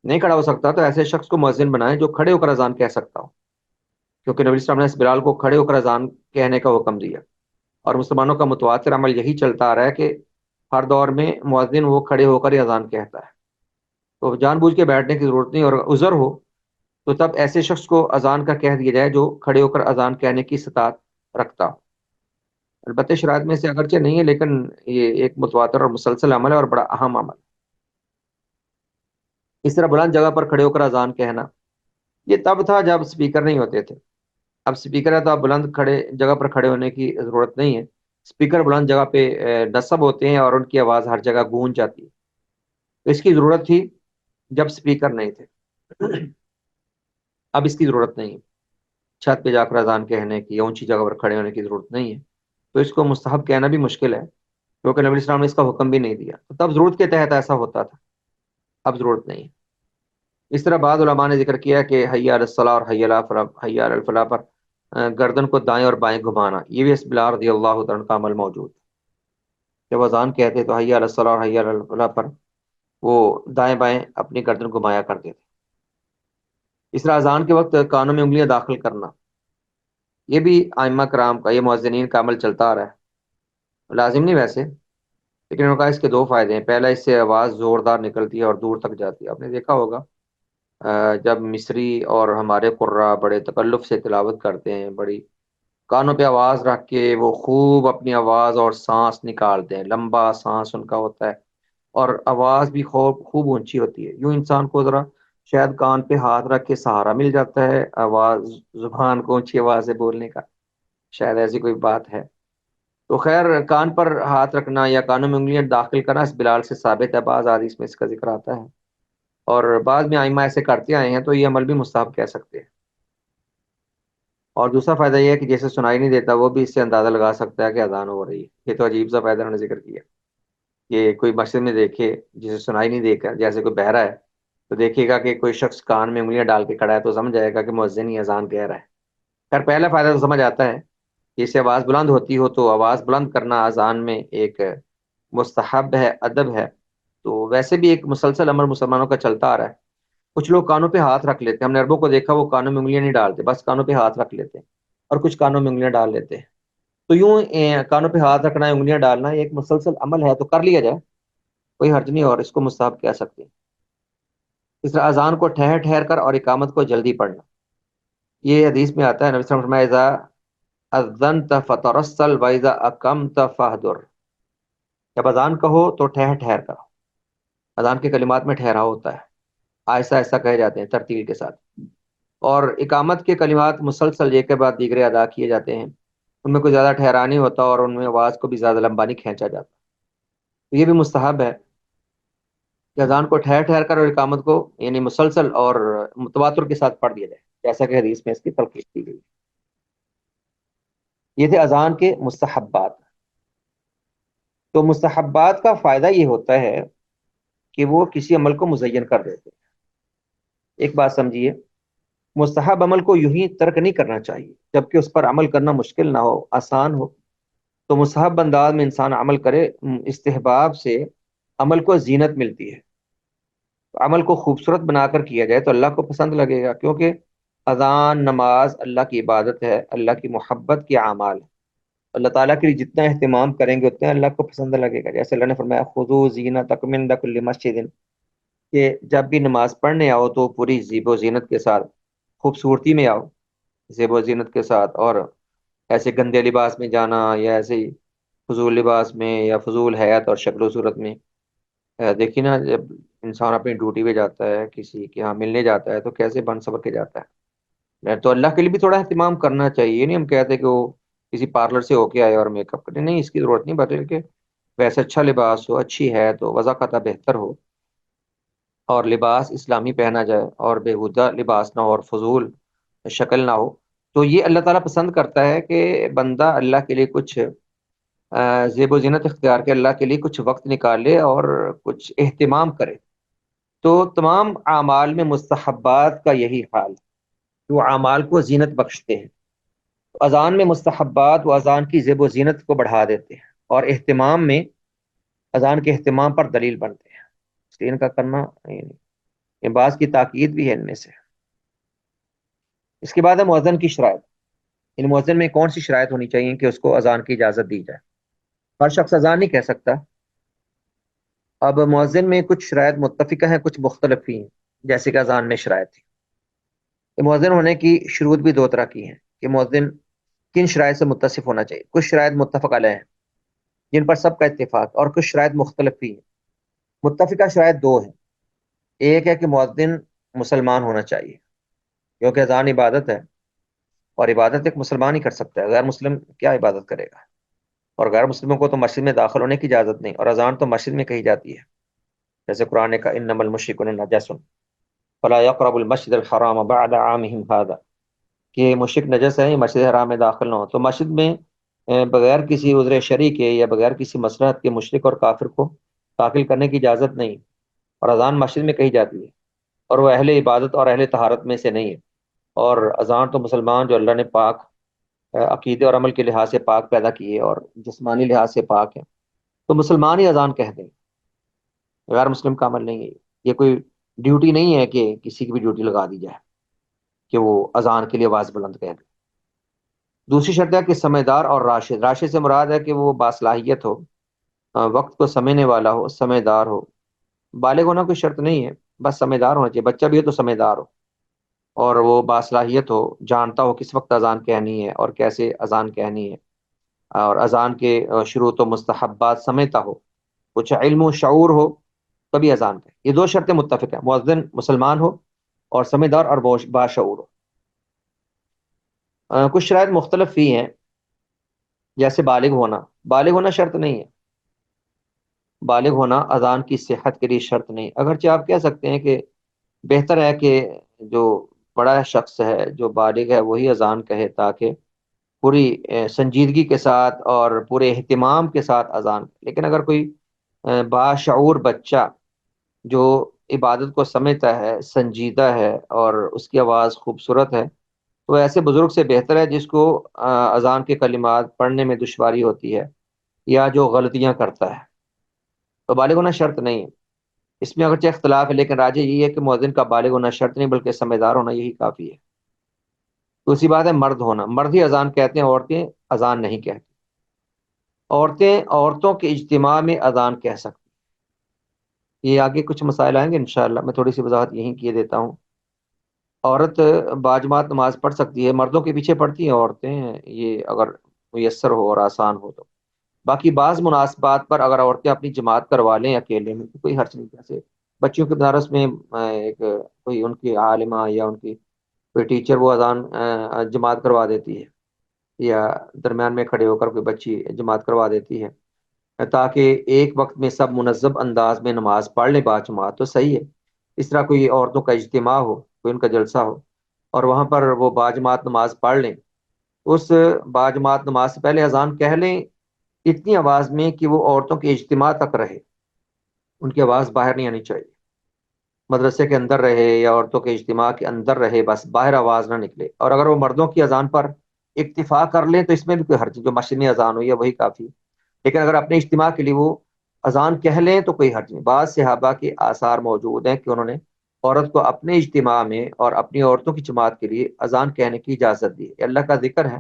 Speaker 1: نہیں کھڑا ہو سکتا، تو ایسے شخص کو مؤذن بنائیں جو کھڑے ہو کر اذان کہہ سکتا ہو، کیونکہ نبی صلی اللہ علیہ وسلم نے اس بلال کو کھڑے ہو کر اذان کہنے کا حکم دیا۔ اور مسلمانوں کا متواتر عمل یہی چلتا آ رہا ہے کہ ہر دور میں مؤذن وہ کھڑے ہو کر ہی اذان کہتا ہے، تو جان بوجھ کے بیٹھنے کی ضرورت نہیں۔ اور عذر ہو تو تب ایسے شخص کو اذان کا کہہ دیا جائے جو کھڑے ہو کر اذان کہنے کی استطاعت رکھتا ہو۔ البتہ شرائط میں سے اگرچہ نہیں ہے لیکن یہ ایک متواتر اور مسلسل عمل ہے اور بڑا اہم عمل۔ اس طرح بلند جگہ پر کھڑے ہو کر اذان کہنا، یہ تب تھا جب سپیکر نہیں ہوتے تھے۔ اب سپیکر ہے تو اب بلند کھڑے جگہ پر کھڑے ہونے کی ضرورت نہیں ہے۔ سپیکر بلند جگہ پہ نصب ہوتے ہیں اور ان کی آواز ہر جگہ گونج جاتی ہے، تو اس کی ضرورت تھی جب سپیکر نہیں تھے، اب اس کی ضرورت نہیں ہے۔ چھت پہ جا کر اذان کہنے کی یا اونچی جگہ پر کھڑے ہونے کی ضرورت نہیں ہے، تو اس کو مستحب کہنا بھی مشکل ہے، کیونکہ نبی اسلام نے اس کا حکم بھی نہیں دیا، تو تب ضرورت کے تحت ایسا ہوتا تھا، اب ضرورت نہیں ہے۔ اس طرح بعض علماء نے ذکر کیا کہ حی علی الصلاۃ اور حی علی الفلاح پر گردن کو دائیں اور بائیں گھمانا، یہ بھی اس بلال رضی اللہ تعالیٰ عنہ کا عمل موجود ہے۔ جب اذان کہتے تو حی علی الصلاۃ اور حی علی الفلاح پر وہ دائیں بائیں اپنی گردن گھمایا کرتے تھے۔ اس طرح اذان کے وقت کانوں میں انگلیاں داخل کرنا، یہ بھی ائمہ کرام کا، یہ مؤذنین کا عمل چلتا آ رہا ہے، لازم نہیں ویسے، لیکن انہوں نے کہا اس کے دو فائدے ہیں۔ پہلا، اس سے آواز زوردار نکلتی ہے اور دور تک جاتی ہے۔ آپ نے دیکھا ہوگا جب مصری اور ہمارے قراء بڑے تکلف سے تلاوت کرتے ہیں، بڑی کانوں پہ آواز رکھ کے وہ خوب اپنی آواز اور سانس نکالتے ہیں، لمبا سانس ان کا ہوتا ہے اور آواز بھی خوب اونچی ہوتی ہے۔ یوں انسان کو ذرا شاید کان پہ ہاتھ رکھ کے سہارا مل جاتا ہے آواز، زبان کو اونچی آواز سے بولنے کا، شاید ایسی کوئی بات ہے۔ تو خیر، کان پر ہاتھ رکھنا یا کانوں میں انگلیاں داخل کرنا اس بلال سے ثابت ہے، بعض حدیث میں اس کا ذکر آتا ہے، اور بعض میں ائمہ ایسے کرتے آئے ہیں، تو یہ عمل بھی مستحب کہہ سکتے ہیں۔ اور دوسرا فائدہ یہ ہے کہ جیسے سنائی نہیں دیتا وہ بھی اس سے اندازہ لگا سکتا ہے کہ اذان ہو رہی ہے۔ یہ تو عجیب سا فائدہ انہوں نے ذکر کیا کہ کوئی مسجد میں دیکھے جسے سنائی نہیں دے گا، جیسے کوئی بہرا ہے تو دیکھے گا کہ کوئی شخص کان میں انگلیاں ڈال کے کھڑا ہے تو سمجھ جائے گا کہ مؤذن ہی اذان کہہ رہا ہے۔ خیر، پہلا فائدہ تو سمجھ آتا ہے کہ اس سے آواز بلند ہوتی ہو، تو آواز بلند کرنا اذان میں ایک مستحب ہے، ادب ہے۔ تو ویسے بھی ایک مسلسل عمل مسلمانوں کا چلتا آ رہا ہے۔ کچھ لوگ کانوں پہ ہاتھ رکھ لیتے ہیں، ہم نے عربوں کو دیکھا وہ کانوں میں انگلیاں نہیں ڈالتے، بس کانوں پہ ہاتھ رکھ لیتے ہیں، اور کچھ کانوں میں انگلیاں ڈال لیتے ہیں۔ تو یوں کانوں پہ ہاتھ رکھنا ہے، انگلیاں ڈالنا، یہ ایک مسلسل عمل ہے تو کر لیا جائے، کوئی حرج نہیں اور اس کو مستحب کہہ سکتے ہیں۔ اس طرح اذان کو ٹھہر ٹھہر کر اور اقامت کو جلدی پڑھنا، یہ حدیث میں آتا ہے، نبی صلی اللہ علیہ وسلم نے فرمایا اذا اذنت فترسل واذا اقمت فاہدر، جب اذان کہو تو ٹھہر ٹھہر کرو۔ اذان کے کلمات میں ٹھہراؤ ہوتا ہے، آہستہ آہستہ کہے جاتے ہیں ترتیل کے ساتھ، اور اقامت کے کلمات مسلسل ایک کے بعد دیگرے ادا کیے جاتے ہیں، ان میں کوئی زیادہ ٹھہرا نہیں ہوتا اور ان میں آواز کو بھی زیادہ لمبا نہیں کھینچا جاتا۔ تو یہ بھی مستحب ہے کہ اذان کو ٹھہر ٹھہر کر اور اقامت کو یعنی مسلسل اور متواتر کے ساتھ پڑھ دیا جائے، جیسا کہ حدیث میں اس کی تلقین کی گئی۔ یہ تھے اذان کے مستحبات۔ تو مستحبات کا فائدہ یہ ہوتا ہے کہ وہ کسی عمل کو مزین کر دیتے ہیں۔ ایک بات سمجھیے، مستحب عمل کو یوں ہی ترک نہیں کرنا چاہیے جبکہ اس پر عمل کرنا مشکل نہ ہو، آسان ہو۔ تو مستحب انداز میں انسان عمل کرے، استحباب سے عمل کو زینت ملتی ہے۔ عمل کو خوبصورت بنا کر کیا جائے تو اللہ کو پسند لگے گا، کیونکہ اذان، نماز اللہ کی عبادت ہے، اللہ کی محبت کے اعمال ہے۔ اللہ تعالیٰ کے لیے جتنا اہتمام کریں گے اتنا اللہ کو پسند لگے گا۔ جیسے اللہ نے فرمایا خذوا زینتکم عند کل مسجد، کہ جب بھی نماز پڑھنے آؤ تو پوری زیب و زینت کے ساتھ، خوبصورتی میں آؤ، زیب و زینت کے ساتھ، اور ایسے گندے لباس میں جانا یا ایسے ہی فضول لباس میں یا فضول حیات اور شکل و صورت میں، دیکھیے نا، جب انسان اپنی ڈیوٹی پہ جاتا ہے، کسی کے ہاں ملنے جاتا ہے تو کیسے بن سبر کے جاتا ہے۔ تو اللہ کے لیے بھی تھوڑا اہتمام کرنا چاہیے، یہ نہیں ہم کہتے کہ وہ کسی پارلر سے ہو کے آئے اور میک اپ کرے، نہیں، اس کی ضرورت نہیں، بلکہ ویسے اچھا لباس ہو، اچھی ہے تو وضاقتہ بہتر ہو، اور لباس اسلامی پہنا جائے اور بےہودہ لباس نہ ہو اور فضول شکل نہ ہو۔ تو یہ اللہ تعالیٰ پسند کرتا ہے کہ بندہ اللہ کے لیے کچھ زیب و زینت اختیار کے، اللہ کے لیے کچھ وقت نکالے اور کچھ اہتمام کرے۔ تو تمام اعمال میں مستحبات کا یہی حال ہے، جو اعمال کو زینت بخشتے ہیں۔ تو اذان میں مستحبات و اذان کی زیب و زینت کو بڑھا دیتے ہیں، اور اہتمام میں اذان کے اہتمام پر دلیل بنتے ہیں، اس لیے ان کا کرنا یہ بعض کی تاکید بھی ہے ان میں سے۔ اس کے بعد ہے مؤذن کی شرائط۔ ان مؤذن میں کون سی شرائط ہونی چاہیے کہ اس کو اذان کی اجازت دی جائے؟ ہر شخص اذان نہیں کہہ سکتا۔ اب مؤذن میں کچھ شرائط متفقہ ہیں، کچھ مختلف بھی ہیں، جیسے کہ اذان میں شرائط تھی۔ تو مؤذن ہونے کی شروط بھی دو طرح کی ہیں کہ مؤذن کن شرائط سے متصف ہونا چاہیے۔ کچھ شرائط متفق علیہ ہیں جن پر سب کا اتفاق، اور کچھ شرائط مختلف بھی ہیں۔ متفقہ شرائط دو ہیں، ایک ہے کہ مؤذن مسلمان ہونا چاہیے، کیونکہ اذان عبادت ہے، اور عبادت ایک مسلمان ہی کر سکتا ہے، غیر مسلم کیا عبادت کرے گا؟ اور غیر مسلموں کو تو مسجد میں داخل ہونے کی اجازت نہیں، اور اذان تو مسجد میں کہی جاتی ہے، جیسے قرآن نے کہا انما المشرکون نجس فلا يقربوا المسجد الحرام بعد عامهم هذا، کہ مشرک نجس ہے، مسجد حرام میں داخل نہ ہو۔ تو مسجد میں بغیر کسی عذر شرعی کے یا بغیر کسی مصلحت کے مشرک اور کافر کو داخل کرنے کی اجازت نہیں، اور اذان مسجد میں کہی جاتی ہے، اور وہ اہل عبادت اور اہل طہارت میں سے نہیں ہے۔ اور اذان تو مسلمان جو اللہ نے پاک عقیدے اور عمل کے لحاظ سے پاک پیدا کیے اور جسمانی لحاظ سے پاک ہے، تو مسلمان ہی اذان کہہ دیں، غیر مسلم کا عمل نہیں ہے۔ یہ کوئی ڈیوٹی نہیں ہے کہ کسی کی بھی ڈیوٹی لگا دی جائے کہ وہ اذان کے لیے آواز بلند کہہ دے۔ دوسری شرط ہے کہ سمجھدار اور راشد۔ راشد سے مراد ہے کہ وہ باصلاحیت ہو، وقت کو سمجھنے والا ہو، سمجھدار ہو۔ بالغ ہونا کوئی شرط نہیں ہے، بس سمجھدار ہونا چاہیے، بچہ بھی ہے تو سمجھدار ہو، اور وہ باصلاحیت ہو، جانتا ہو کس وقت اذان کہنی ہے اور کیسے اذان کہنی ہے، اور اذان کے شروط و مستحبات سمجھتا ہو، کچھ علم و شعور ہو، تبھی اذان کہے۔ یہ دو شرطیں متفق ہیں، مؤذن مسلمان ہو اور سمجھدار اور باشعور ہو۔ کچھ شرائط مختلف بھی ہیں، جیسے بالغ ہونا۔ بالغ ہونا شرط نہیں ہے، بالغ ہونا اذان کی صحت کے لیے شرط نہیں، اگرچہ آپ کہہ سکتے ہیں کہ بہتر ہے کہ جو بڑا شخص ہے، جو بالغ ہے، وہی اذان کہے، تاکہ پوری سنجیدگی کے ساتھ اور پورے اہتمام کے ساتھ اذان۔ لیکن اگر کوئی باشعور بچہ جو عبادت کو سمجھتا ہے، سنجیدہ ہے اور اس کی آواز خوبصورت ہے، تو ایسے بزرگ سے بہتر ہے جس کو اذان کے کلمات پڑھنے میں دشواری ہوتی ہے یا جو غلطیاں کرتا ہے۔ تو بالغ ہونا شرط نہیں ہے، اس میں اگرچہ اختلاف ہے، لیکن راجح یہی ہے کہ مؤذن کا بالغ ہونا شرط نہیں بلکہ سمجھدار ہونا یہی کافی ہے۔ دوسری بات ہے مرد ہونا۔ مرد ہی اذان کہتے ہیں، عورتیں اذان نہیں کہتی۔ عورتیں عورتوں کے اجتماع میں اذان کہہ سکتی، یہ آگے کچھ مسائل آئیں گے انشاءاللہ، میں تھوڑی سی وضاحت یہیں کیے دیتا ہوں۔ عورت باجماعت نماز پڑھ سکتی ہے، مردوں کے پیچھے پڑھتی ہیں عورتیں، یہ اگر میسر ہو اور آسان ہو تو۔ باقی بعض مناسبات پر اگر عورتیں اپنی جماعت کروا لیں اکیلے میں تو کوئی حرج نہیں، جیسے بچیوں کے مدارس میں ایک کوئی ان کی عالمہ یا ان کی کوئی ٹیچر وہ اذان جماعت کروا دیتی ہے، یا درمیان میں کھڑے ہو کر کوئی بچی جماعت کروا دیتی ہے، تاکہ ایک وقت میں سب منظم انداز میں نماز پڑھ لیں باجماعت، تو صحیح ہے۔ اس طرح کوئی عورتوں کا اجتماع ہو، کوئی ان کا جلسہ ہو اور وہاں پر وہ باجماعت نماز پڑھ لیں، اس باجماعت نماز سے پہلے اذان کہہ لیں اتنی آواز میں کہ وہ عورتوں کے اجتماع تک رہے، ان کی آواز باہر نہیں آنی چاہیے، مدرسے کے اندر رہے یا عورتوں کے اجتماع کے اندر رہے، بس باہر آواز نہ نکلے۔ اور اگر وہ مردوں کی اذان پر اکتفا کر لیں تو اس میں بھی کوئی حرج نہیں، جو مسجد میں اذان ہوئی ہے وہی کافی، لیکن اگر اپنے اجتماع کے لیے وہ اذان کہہ لیں تو کوئی حرج نہیں۔ بعض صحابہ کے آثار موجود ہیں کہ انہوں نے عورت کو اپنے اجتماع میں اور اپنی عورتوں کی جماعت کے لیے اذان کہنے کی اجازت دی ہے۔ یہ اللہ کا ذکر ہے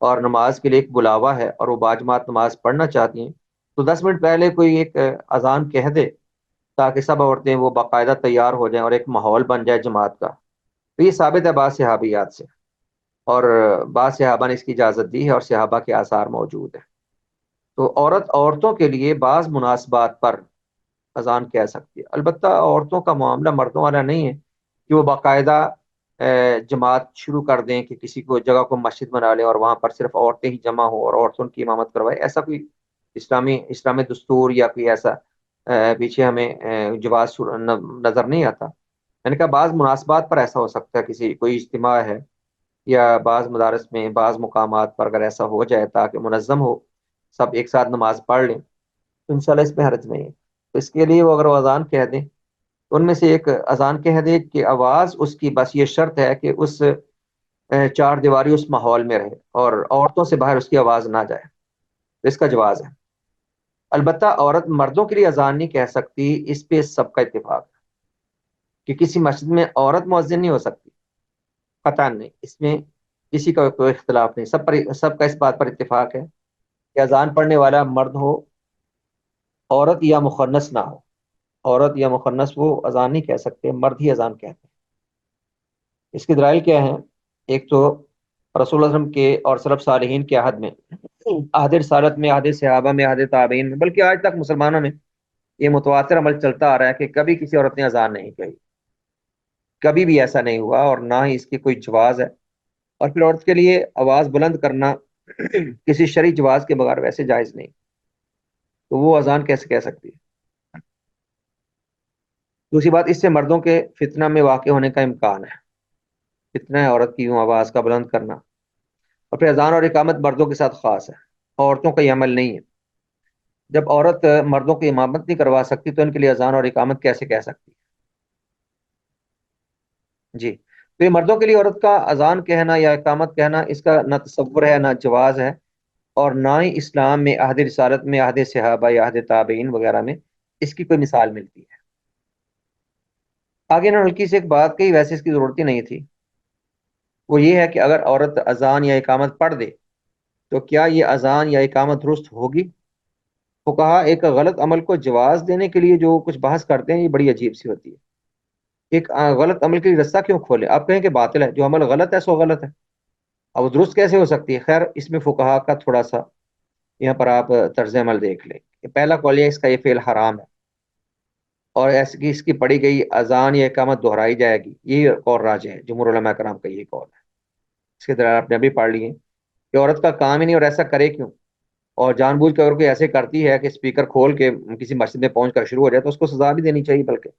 Speaker 1: اور نماز کے لیے ایک بلاوا ہے، اور وہ باجماعت نماز پڑھنا چاہتی ہیں تو 10 منٹ پہلے کوئی ایک اذان کہہ دے تاکہ سب عورتیں وہ باقاعدہ تیار ہو جائیں اور ایک ماحول بن جائے جماعت کا۔ تو یہ ثابت ہے بعض صحابیات سے، اور بعض صحابہ نے اس کی اجازت دی ہے اور صحابہ کے آثار موجود ہیں۔ تو عورتوں کے لیے بعض مناسبات پر اذان کہہ سکتی ہے، البتہ عورتوں کا معاملہ مردوں والا نہیں ہے کہ وہ باقاعدہ جماعت شروع کر دیں کہ کسی کو جگہ کو مسجد بنا لیں اور وہاں پر صرف عورتیں ہی جمع ہوں اور عورتوں کی امامت کروائے، ایسا کوئی اسلامی دستور یا کوئی ایسا پیچھے ہمیں جواز نظر نہیں آتا۔ میں نے کہا بعض مناسبات پر ایسا ہو سکتا ہے، کسی کوئی اجتماع ہے یا بعض مدارس میں بعض مقامات پر اگر ایسا ہو جائے تاکہ منظم ہو، سب ایک ساتھ نماز پڑھ لیں تو انشاءاللہ اس میں حرج نہیں ہے۔ تو اس کے لیے وہ اگر وہ اذان کہہ دیں تو ان میں سے ایک اذان کہہ دے کہ آواز اس کی، بس یہ شرط ہے کہ اس چار دیواری اس ماحول میں رہے اور عورتوں سے باہر اس کی آواز نہ جائے، اس کا جواز ہے۔ البتہ عورت مردوں کے لیے اذان نہیں کہہ سکتی، اس پہ سب کا اتفاق ہے کہ کسی مسجد میں عورت مؤذن نہیں ہو سکتی، قطعا نہیں، اس میں کسی کا کوئی اختلاف نہیں، سب کا اس بات پر اتفاق ہے کہ اذان پڑھنے والا مرد ہو، عورت یا مخنث نہ ہو۔ عورت یا مخنث وہ اذان نہیں کہہ سکتے، مرد ہی اذان کہتے ہیں۔ اس کے دلائل کیا ہیں؟ ایک تو رسول اللہ صلی اللہ علیہ وسلم کے اور سلف صالحین کے عہد میں، عہد رسالت میں، عہد صحابہ میں، عہد تابعین میں، بلکہ آج تک مسلمانوں میں یہ متواتر عمل چلتا آ رہا ہے کہ کبھی کسی عورت نے اذان نہیں کہی، کبھی بھی ایسا نہیں ہوا، اور نہ ہی اس کی کوئی جواز ہے۔ اور پھر عورت کے لیے آواز بلند کرنا کسی شرعی جواز کے بغیر ویسے جائز نہیں، تو وہ اذان کیسے کہہ سکتی ہے؟ دوسری بات، اس سے مردوں کے فتنہ میں واقع ہونے کا امکان ہے، فتنہ ہے عورت کی یوں آواز کا بلند کرنا۔ اور پھر اذان اور اقامت مردوں کے ساتھ خاص ہے، عورتوں کا یہ عمل نہیں ہے۔ جب عورت مردوں کی امامت نہیں کروا سکتی تو ان کے لیے اذان اور اقامت کیسے کہہ سکتی ہے؟ جی، تو یہ مردوں کے لیے عورت کا اذان کہنا یا اقامت کہنا، اس کا نہ تصور ہے نہ جواز ہے، اور نہ ہی اسلام میں عہد رسالت میں، عہد صحابہ یا عہد تابعین وغیرہ میں اس کی کوئی مثال ملتی ہے۔ آگے انہوں نے ہلکی سے ایک بات کہی، ویسے اس کی ضرورت ہی نہیں تھی، وہ یہ ہے کہ اگر عورت اذان یا اقامت پڑھ دے تو کیا یہ اذان یا اقامت درست ہوگی؟ فقہا ایک غلط عمل کو جواز دینے کے لیے جو کچھ بحث کرتے ہیں، یہ بڑی عجیب سی ہوتی ہے۔ ایک غلط عمل کے لیے رستہ کیوں کھولے؟ آپ کہیں کہ باطل ہے، جو عمل غلط ہے سو غلط ہے، اب وہ درست کیسے ہو سکتی ہے؟ خیر، اس میں فقہا کا تھوڑا سا یہاں پر آپ طرز عمل دیکھ لیں کہ پہلا قول یہ ہے اس کا یہ فعل حرام ہے، اور ایسے کہ اس کی پڑھی گئی اذان یا اقامت دہرائی جائے گی، یہ قول راجح ہے، جمہور علماء کرام کا یہی قول ہے۔ اس کے درمیان آپ نے ابھی پڑھ لیے کہ عورت کا کام ہی نہیں، اور ایسا کرے کیوں؟ اور جان بوجھ کر اگر کوئی ایسے کرتی ہے کہ اسپیکر کھول کے کسی مسجد میں پہنچ کر شروع ہو جائے تو اس کو سزا بھی دینی چاہیے بلکہ۔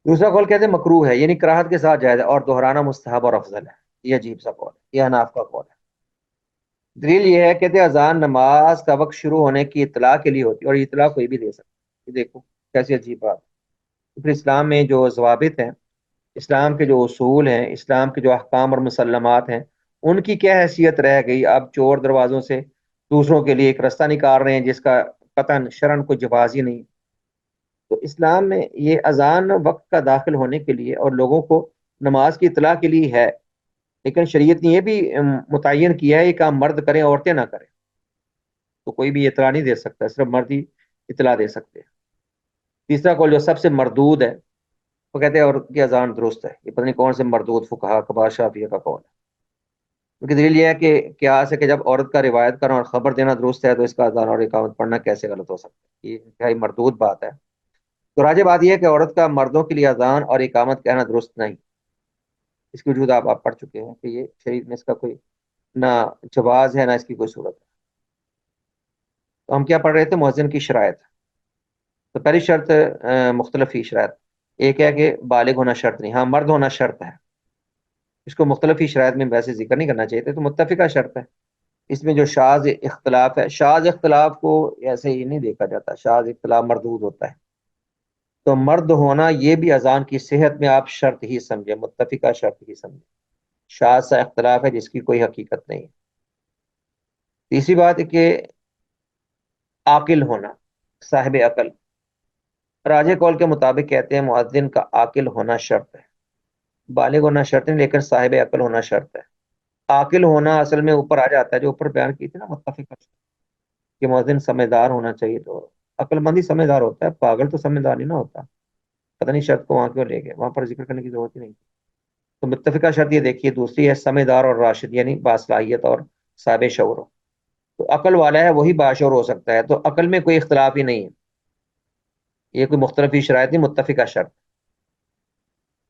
Speaker 1: دوسرا قول کہتے ہیں مکروہ ہے، یعنی کراہت کے ساتھ جائز ہے، اور دہرانا مستحب اور افضل ہے۔ یہ عجیب سا قول ہے، یہ حناف کا قول ہے۔ دلیل یہ ہے، کہتے ہیں اذان نماز کا وقت شروع ہونے کی اطلاع کے لیے ہوتی ہے، اور یہ اطلاع کوئی بھی دے سکتا ہے۔ یہ دیکھو کیسی عجیب بات ہے۔ پھر اسلام میں جو ضوابط ہیں، اسلام کے جو اصول ہیں، اسلام کے جو احکام اور مسلمات ہیں، ان کی کیا حیثیت رہ گئی؟ اب چور دروازوں سے دوسروں کے لیے ایک رستہ نکال رہے ہیں جس کا قطعاً شرعاً کوئی جواز ہی نہیں۔ تو اسلام میں یہ اذان وقت کا داخل ہونے کے لیے اور لوگوں کو نماز کی اطلاع کے لیے ہے، لیکن شریعت نے یہ بھی متعین کیا ہے یہ کام مرد کریں عورتیں نہ کریں، تو کوئی بھی اطلاع نہیں دے سکتا، صرف مرد ہی اطلاع دے سکتے ہیں۔ تیسرا قول جو سب سے مردود ہے، وہ کہتے ہیں عورت کی اذان درست ہے. یہ پتہ نہیں کون سے مردود فقہا کبار شافیہ کا قول ہے. کیونکہ دلیل یہ ہے کہ قیاس ہے کہ جب عورت کا روایت کرنا اور خبر دینا درست ہے تو اس کا اذان اور اقامت پڑھنا کیسے غلط ہو سکتا ہے. یہ انتہائی مردود بات ہے. تو راجع بات یہ ہے کہ عورت کا مردوں کے لیے اذان اور اقامت کہنا درست نہیں. اس کی وجود آپ پڑھ چکے ہیں کہ یہ شریعت میں اس کا کوئی نہ جواز ہے نہ اس کی کوئی صورت ہے. تو ہم کیا پڑھ رہے تھے؟ مؤذن کی شرائط. تو پہلی شرط مختلف ہی شرائط. ایک ہے کہ بالغ ہونا شرط نہیں، ہاں مرد ہونا شرط ہے. اس کو مختلف ہی شرائط میں ویسے ذکر نہیں کرنا چاہیے تھا، تو متفقہ شرط ہے. اس میں جو شاذ اختلاف ہے، شاذ اختلاف کو ایسے ہی نہیں دیکھا جاتا، شاذ اختلاف مردود ہوتا ہے. تو مرد ہونا یہ بھی اذان کی صحت میں آپ شرط ہی سمجھے، متفقہ شرط ہی سمجھے. شاذ سا اختلاف ہے جس کی کوئی حقیقت نہیں ہے. تیسری بات ہے کہ عاقل ہونا، صاحب عقل. راجح قول کے مطابق کہتے ہیں مؤذن کا عاقل ہونا شرط ہے. بالغ ہونا شرط نہیں، لیکن صاحب عقل ہونا شرط ہے. عاقل ہونا اصل میں اوپر آ جاتا ہے، جو اوپر بیان کی تھی نا متفقہ شرط، کہ مؤذن سمجھدار ہونا چاہیے. تو عقل مند ہی سمجھدار ہوتا ہے، پاگل تو سمجھدار نہیں نہ ہوتا. پتہ نہیں شرط کو وہاں کیوں لے گئے، وہاں پر ذکر کرنے کی ضرورت ہی نہیں. تو متفقہ شرط یہ دیکھیے دوسری ہے سمجھدار اور راشد، یعنی باصلاحیت اور صاحب شعور ہو. تو عقل والا ہے وہی باشعور ہو سکتا ہے. تو عقل میں کوئی اختلاف ہی نہیں ہے. یہ کوئی مختلف ہی شرائط نہیں، متفقہ شرط.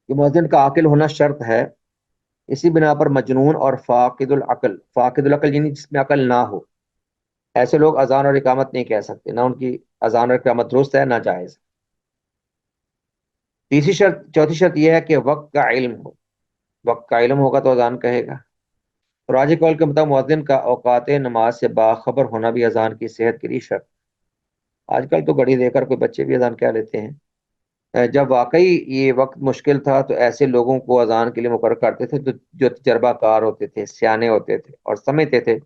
Speaker 1: کہ مؤذن کا عاقل ہونا شرط ہے. اسی بنا پر مجنون اور فاقد العقل، فاقد العقل یعنی جس میں عقل نہ ہو، ایسے لوگ اذان اور اقامت نہیں کہہ سکتے، نہ ان کی اذان اور اقامت درست ہے نہ جائز. تیسری شرط، چوتھی شرط یہ ہے کہ وقت کا علم ہو. وقت کا علم ہوگا تو اذان کہے گا. راجح قول کے مطابق مؤذن کا اوقات نماز سے باخبر ہونا بھی اذان کی صحت کے لیے شرط. آج کل تو گھڑی دے کر کوئی بچے بھی اذان کہہ لیتے ہیں. جب واقعی یہ وقت مشکل تھا تو ایسے لوگوں کو اذان کے لیے مقرر کرتے تھے جو تجربہ کار ہوتے تھے، سیانے ہوتے تھے اور سمجھتے تھے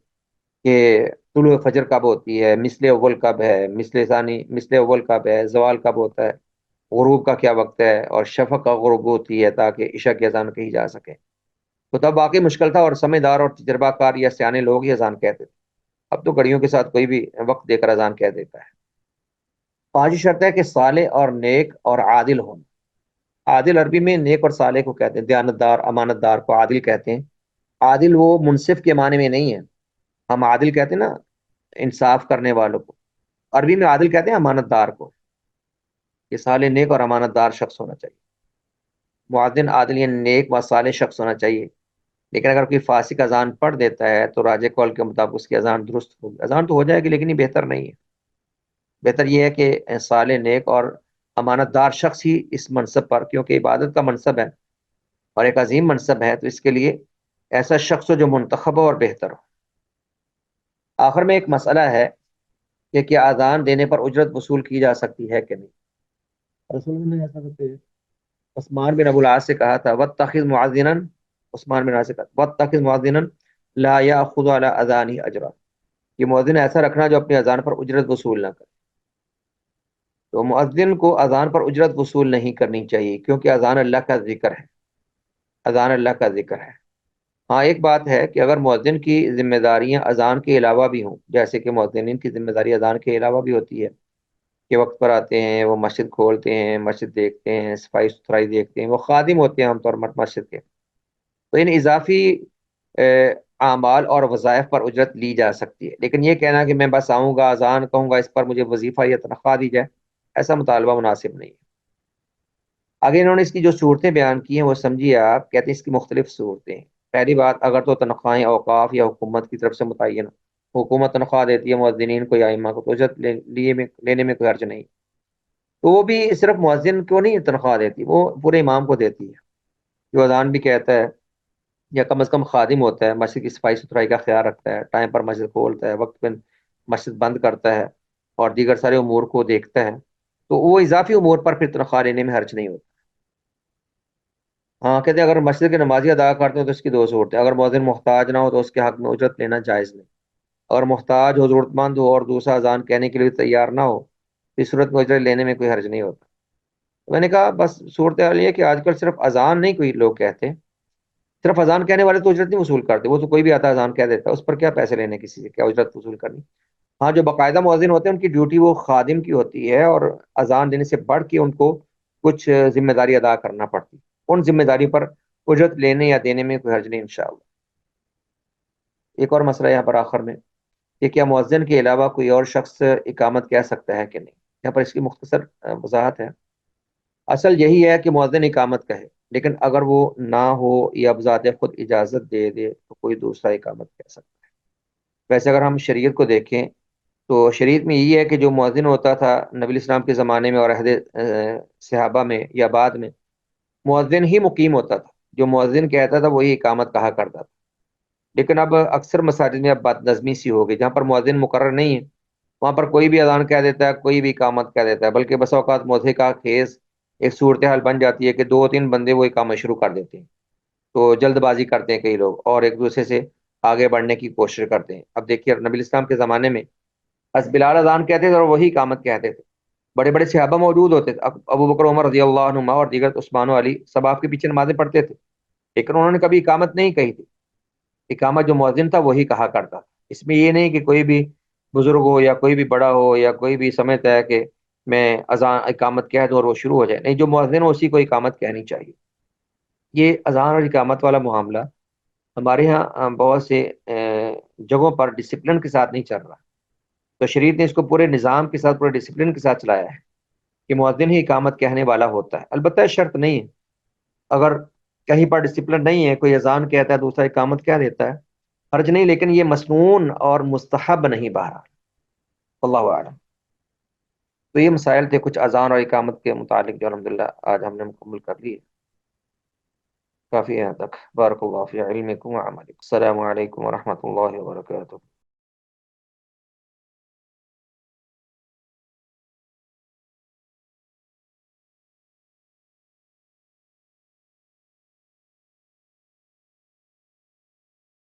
Speaker 1: کہ طلوع فجر کب ہوتی ہے، مثل اول کب ہے، مثل اول کب ہے، زوال کب ہوتا ہے، غروب کا کیا وقت ہے، اور شفق کا غروب ہوتی ہے تاکہ عشاء کی اذان کہی جا سکے. تو تب واقعی مشکل تھا اور سمجھدار اور تجربہ کار یا سیانے لوگ ہی اذان کہتے تھے. اب تو گھڑیوں کے ساتھ کوئی بھی وقت دے کر اذان کہہ دیتا ہے. پانچویں شرط ہے کہ صالح اور نیک اور عادل ہونا. عادل عربی میں نیک اور صالح کو کہتے ہیں، دیانتدار امانت دار کو عادل کہتے ہیں. عادل وہ منصف کے معنی میں نہیں ہے. ہم عادل کہتے ہیں نا انصاف کرنے والوں کو، عربی میں عادل کہتے ہیں امانت دار کو. یہ صالح نیک اور امانت دار شخص ہونا چاہیے. مؤذن عادل یعنی نیک و صالح شخص ہونا چاہیے. لیکن اگر کوئی فاسق اذان پڑھ دیتا ہے تو راجح قول کے مطابق اس کی اذان درست ہوگی. اذان تو ہو جائے گی لیکن یہ بہتر نہیں ہے. بہتر یہ ہے کہ صالح نیک اور امانت دار شخص ہی اس منصب پر، کیونکہ عبادت کا منصب ہے اور ایک عظیم منصب ہے، تو اس کے لیے ایسا شخص ہو جو منتخب ہو اور بہتر ہو. آخر میں ایک مسئلہ ہے کہ کیا اذان دینے پر اجرت وصول کی جا سکتی ہے کہ نہیں. رسول اللہ نے ایسا کرتے عثمان بن ابو العاص سے کہا تھا واتخذ معذنا، عثمان بن عاص سے کہا واتخذ معذنا لا یاخذ علی اذانہ اجرا، یہ مؤذن ایسا رکھنا جو اپنی اذان پر اجرت وصول نہ کرے. تو مؤذن کو اذان پر اجرت وصول نہیں کرنی چاہیے، کیونکہ اذان اللہ کا ذکر ہے. اذان اللہ کا ذکر ہے. ہاں ایک بات ہے کہ اگر مؤذن کی ذمہ داریاں اذان کے علاوہ بھی ہوں، جیسے کہ مؤذنین کی ذمہ داری اذان کے علاوہ بھی ہوتی ہے کہ وقت پر آتے ہیں، وہ مسجد کھولتے ہیں، مسجد دیکھتے ہیں، صفائی ستھرائی دیکھتے ہیں، وہ خادم ہوتے ہیں عام طور پر مسجد کے. تو ان اضافی اعمال اور وظائف پر اجرت لی جا سکتی ہے. لیکن یہ کہنا کہ میں بس آؤں گا اذان کہوں گا اس پر مجھے وظیفہ یا تنخواہ دی جائے، ایسا مطالبہ مناسب نہیں ہے. آگے انہوں نے اس کی جو صورتیں بیان کی ہیں وہ سمجھیے آپ. کہتے ہیں اس کی مختلف صورتیں ہیں. پہلی بات، اگر تو تنخواہیں اوقاف یا حکومت کی طرف سے متعین، حکومت تنخواہ دیتی ہے مؤذنین کو یا ائمہ کو، تو اجرت لینے میں کوئی حرج نہیں. تو وہ بھی صرف مؤذن کو نہیں تنخواہ دیتی، وہ پورے امام کو دیتی ہے جو اذان بھی کہتا ہے یا کم از کم خادم ہوتا ہے، مسجد کی صفائی ستھرائی کا خیال رکھتا ہے، ٹائم پر مسجد کھولتا ہے، وقت پہ مسجد بند کرتا ہے اور دیگر سارے امور کو دیکھتا ہے. تو وہ اضافی امور پر پھر تنخواہ لینے میں حرج نہیں ہوتا. ہاں کہتے ہیں اگر مسجد کے نمازی ادا کرتے ہو تو اس کی دو صورتیں، اگر مؤذن محتاج نہ ہو تو اس کے حق میں اجرت لینا جائز نہیں. اگر محتاج ہو، ضرورت مند ہو اور دوسرا اذان کہنے کے لیے تیار نہ ہو، تو اس صورت میں اجرت لینے میں کوئی حرج نہیں ہوتا. میں نے کہا بس صورت حال یہ ہے کہ آج کل صرف اذان نہیں کوئی لوگ کہتے، صرف اذان کہنے والے تو اجرت نہیں وصول کرتے. وہ تو کوئی بھی آتا اذان کہہ دیتا ہے، اس پر کیا پیسے لینے، کسی سے کیا اجرت وصول کرنی. ہاں جو باقاعدہ مؤذن ہوتے ہیں ان کی ڈیوٹی وہ خادم کی ہوتی ہے، اور اذان دینے سے بڑھ کے ان کو کچھ ذمہ داری ادا کرنا پڑتی، ان ذمہ داری پر اجرت لینے یا دینے میں کوئی حرج نہیں انشاءاللہ۔ ایک اور مسئلہ یہاں پر آخر میں کہ کیا مؤذن کے علاوہ کوئی اور شخص اقامت کہہ سکتا ہے کہ نہیں؟ یہاں پر اس کی مختصر وضاحت ہے۔ اصل یہی ہے کہ مؤذن اقامت کہے، لیکن اگر وہ نہ ہو یا بذات خود اجازت دے دے تو کوئی دوسرا اقامت کہہ سکتا ہے۔ ویسے اگر ہم شریعت کو دیکھیں تو شریعت میں یہی ہے کہ جو مؤذن ہوتا تھا نبی الاسلام کے زمانے میں اور عہد صحابہ میں یا بعد میں، مؤذن ہی مقیم ہوتا تھا، جو مؤذن کہتا تھا وہی اقامت کہا کرتا تھا۔ لیکن اب اکثر مساجد میں اب بد نظمی سی ہو گئی، جہاں پر مؤذن مقرر نہیں ہے وہاں پر کوئی بھی اذان کہہ دیتا ہے، کوئی بھی اقامت کہہ دیتا ہے، بلکہ بس اوقات مؤذن کا خیز ایک صورتحال بن جاتی ہے کہ دو تین بندے وہ اقامت شروع کر دیتے ہیں، تو جلد بازی کرتے ہیں کئی لوگ اور ایک دوسرے سے آگے بڑھنے کی کوشش کرتے ہیں۔ اب دیکھیے نبی اسلام کے زمانے میں بس بلال اذان کہتے تھے اور وہی اقامت کہتے تھے، بڑے بڑے صحابہ موجود ہوتے تھے، ابو بکر عمر رضی اللہ عنہما اور دیگر عثمان و علی سب آپ کے پیچھے نمازیں پڑھتے تھے، لیکن انہوں نے کبھی اقامت نہیں کہی تھی۔ اقامت جو مؤذن تھا وہی کہا کرتا تھا۔ اس میں یہ نہیں کہ کوئی بھی بزرگ ہو یا کوئی بھی بڑا ہو یا کوئی بھی سمجھتا ہے کہ میں اذان اقامت کہہ دوں اور وہ شروع ہو جائے، نہیں، جو مؤذن ہو اسی کو اقامت کہنی چاہیے۔ یہ اذان اور اقامت والا معاملہ ہمارے ہاں بہت سے جگہوں پر ڈسپلن کے ساتھ نہیں چل رہا، تو شریعت نے اس کو پورے نظام کے ساتھ، پورے ڈسپلن کے ساتھ چلایا ہے کہ مؤذن ہی اقامت کہنے والا ہوتا ہے۔ البتہ شرط نہیں ہے، اگر کہیں پر ڈسپلن نہیں ہے، کوئی اذان کہتا ہے دوسرا اقامت کہہ دیتا ہے، حرج نہیں، لیکن یہ مسنون اور مستحب نہیں بہرحال، اللہ اعلم۔ تو یہ مسائل تھے کچھ اذان اور اقامت کے متعلق جو الحمدللہ آج ہم نے مکمل کر لیے، کافی حد تک۔ بارک اللہ فی علمکم و عملکم۔ السلام علیکم ورحمۃ اللہ وبرکاتہ۔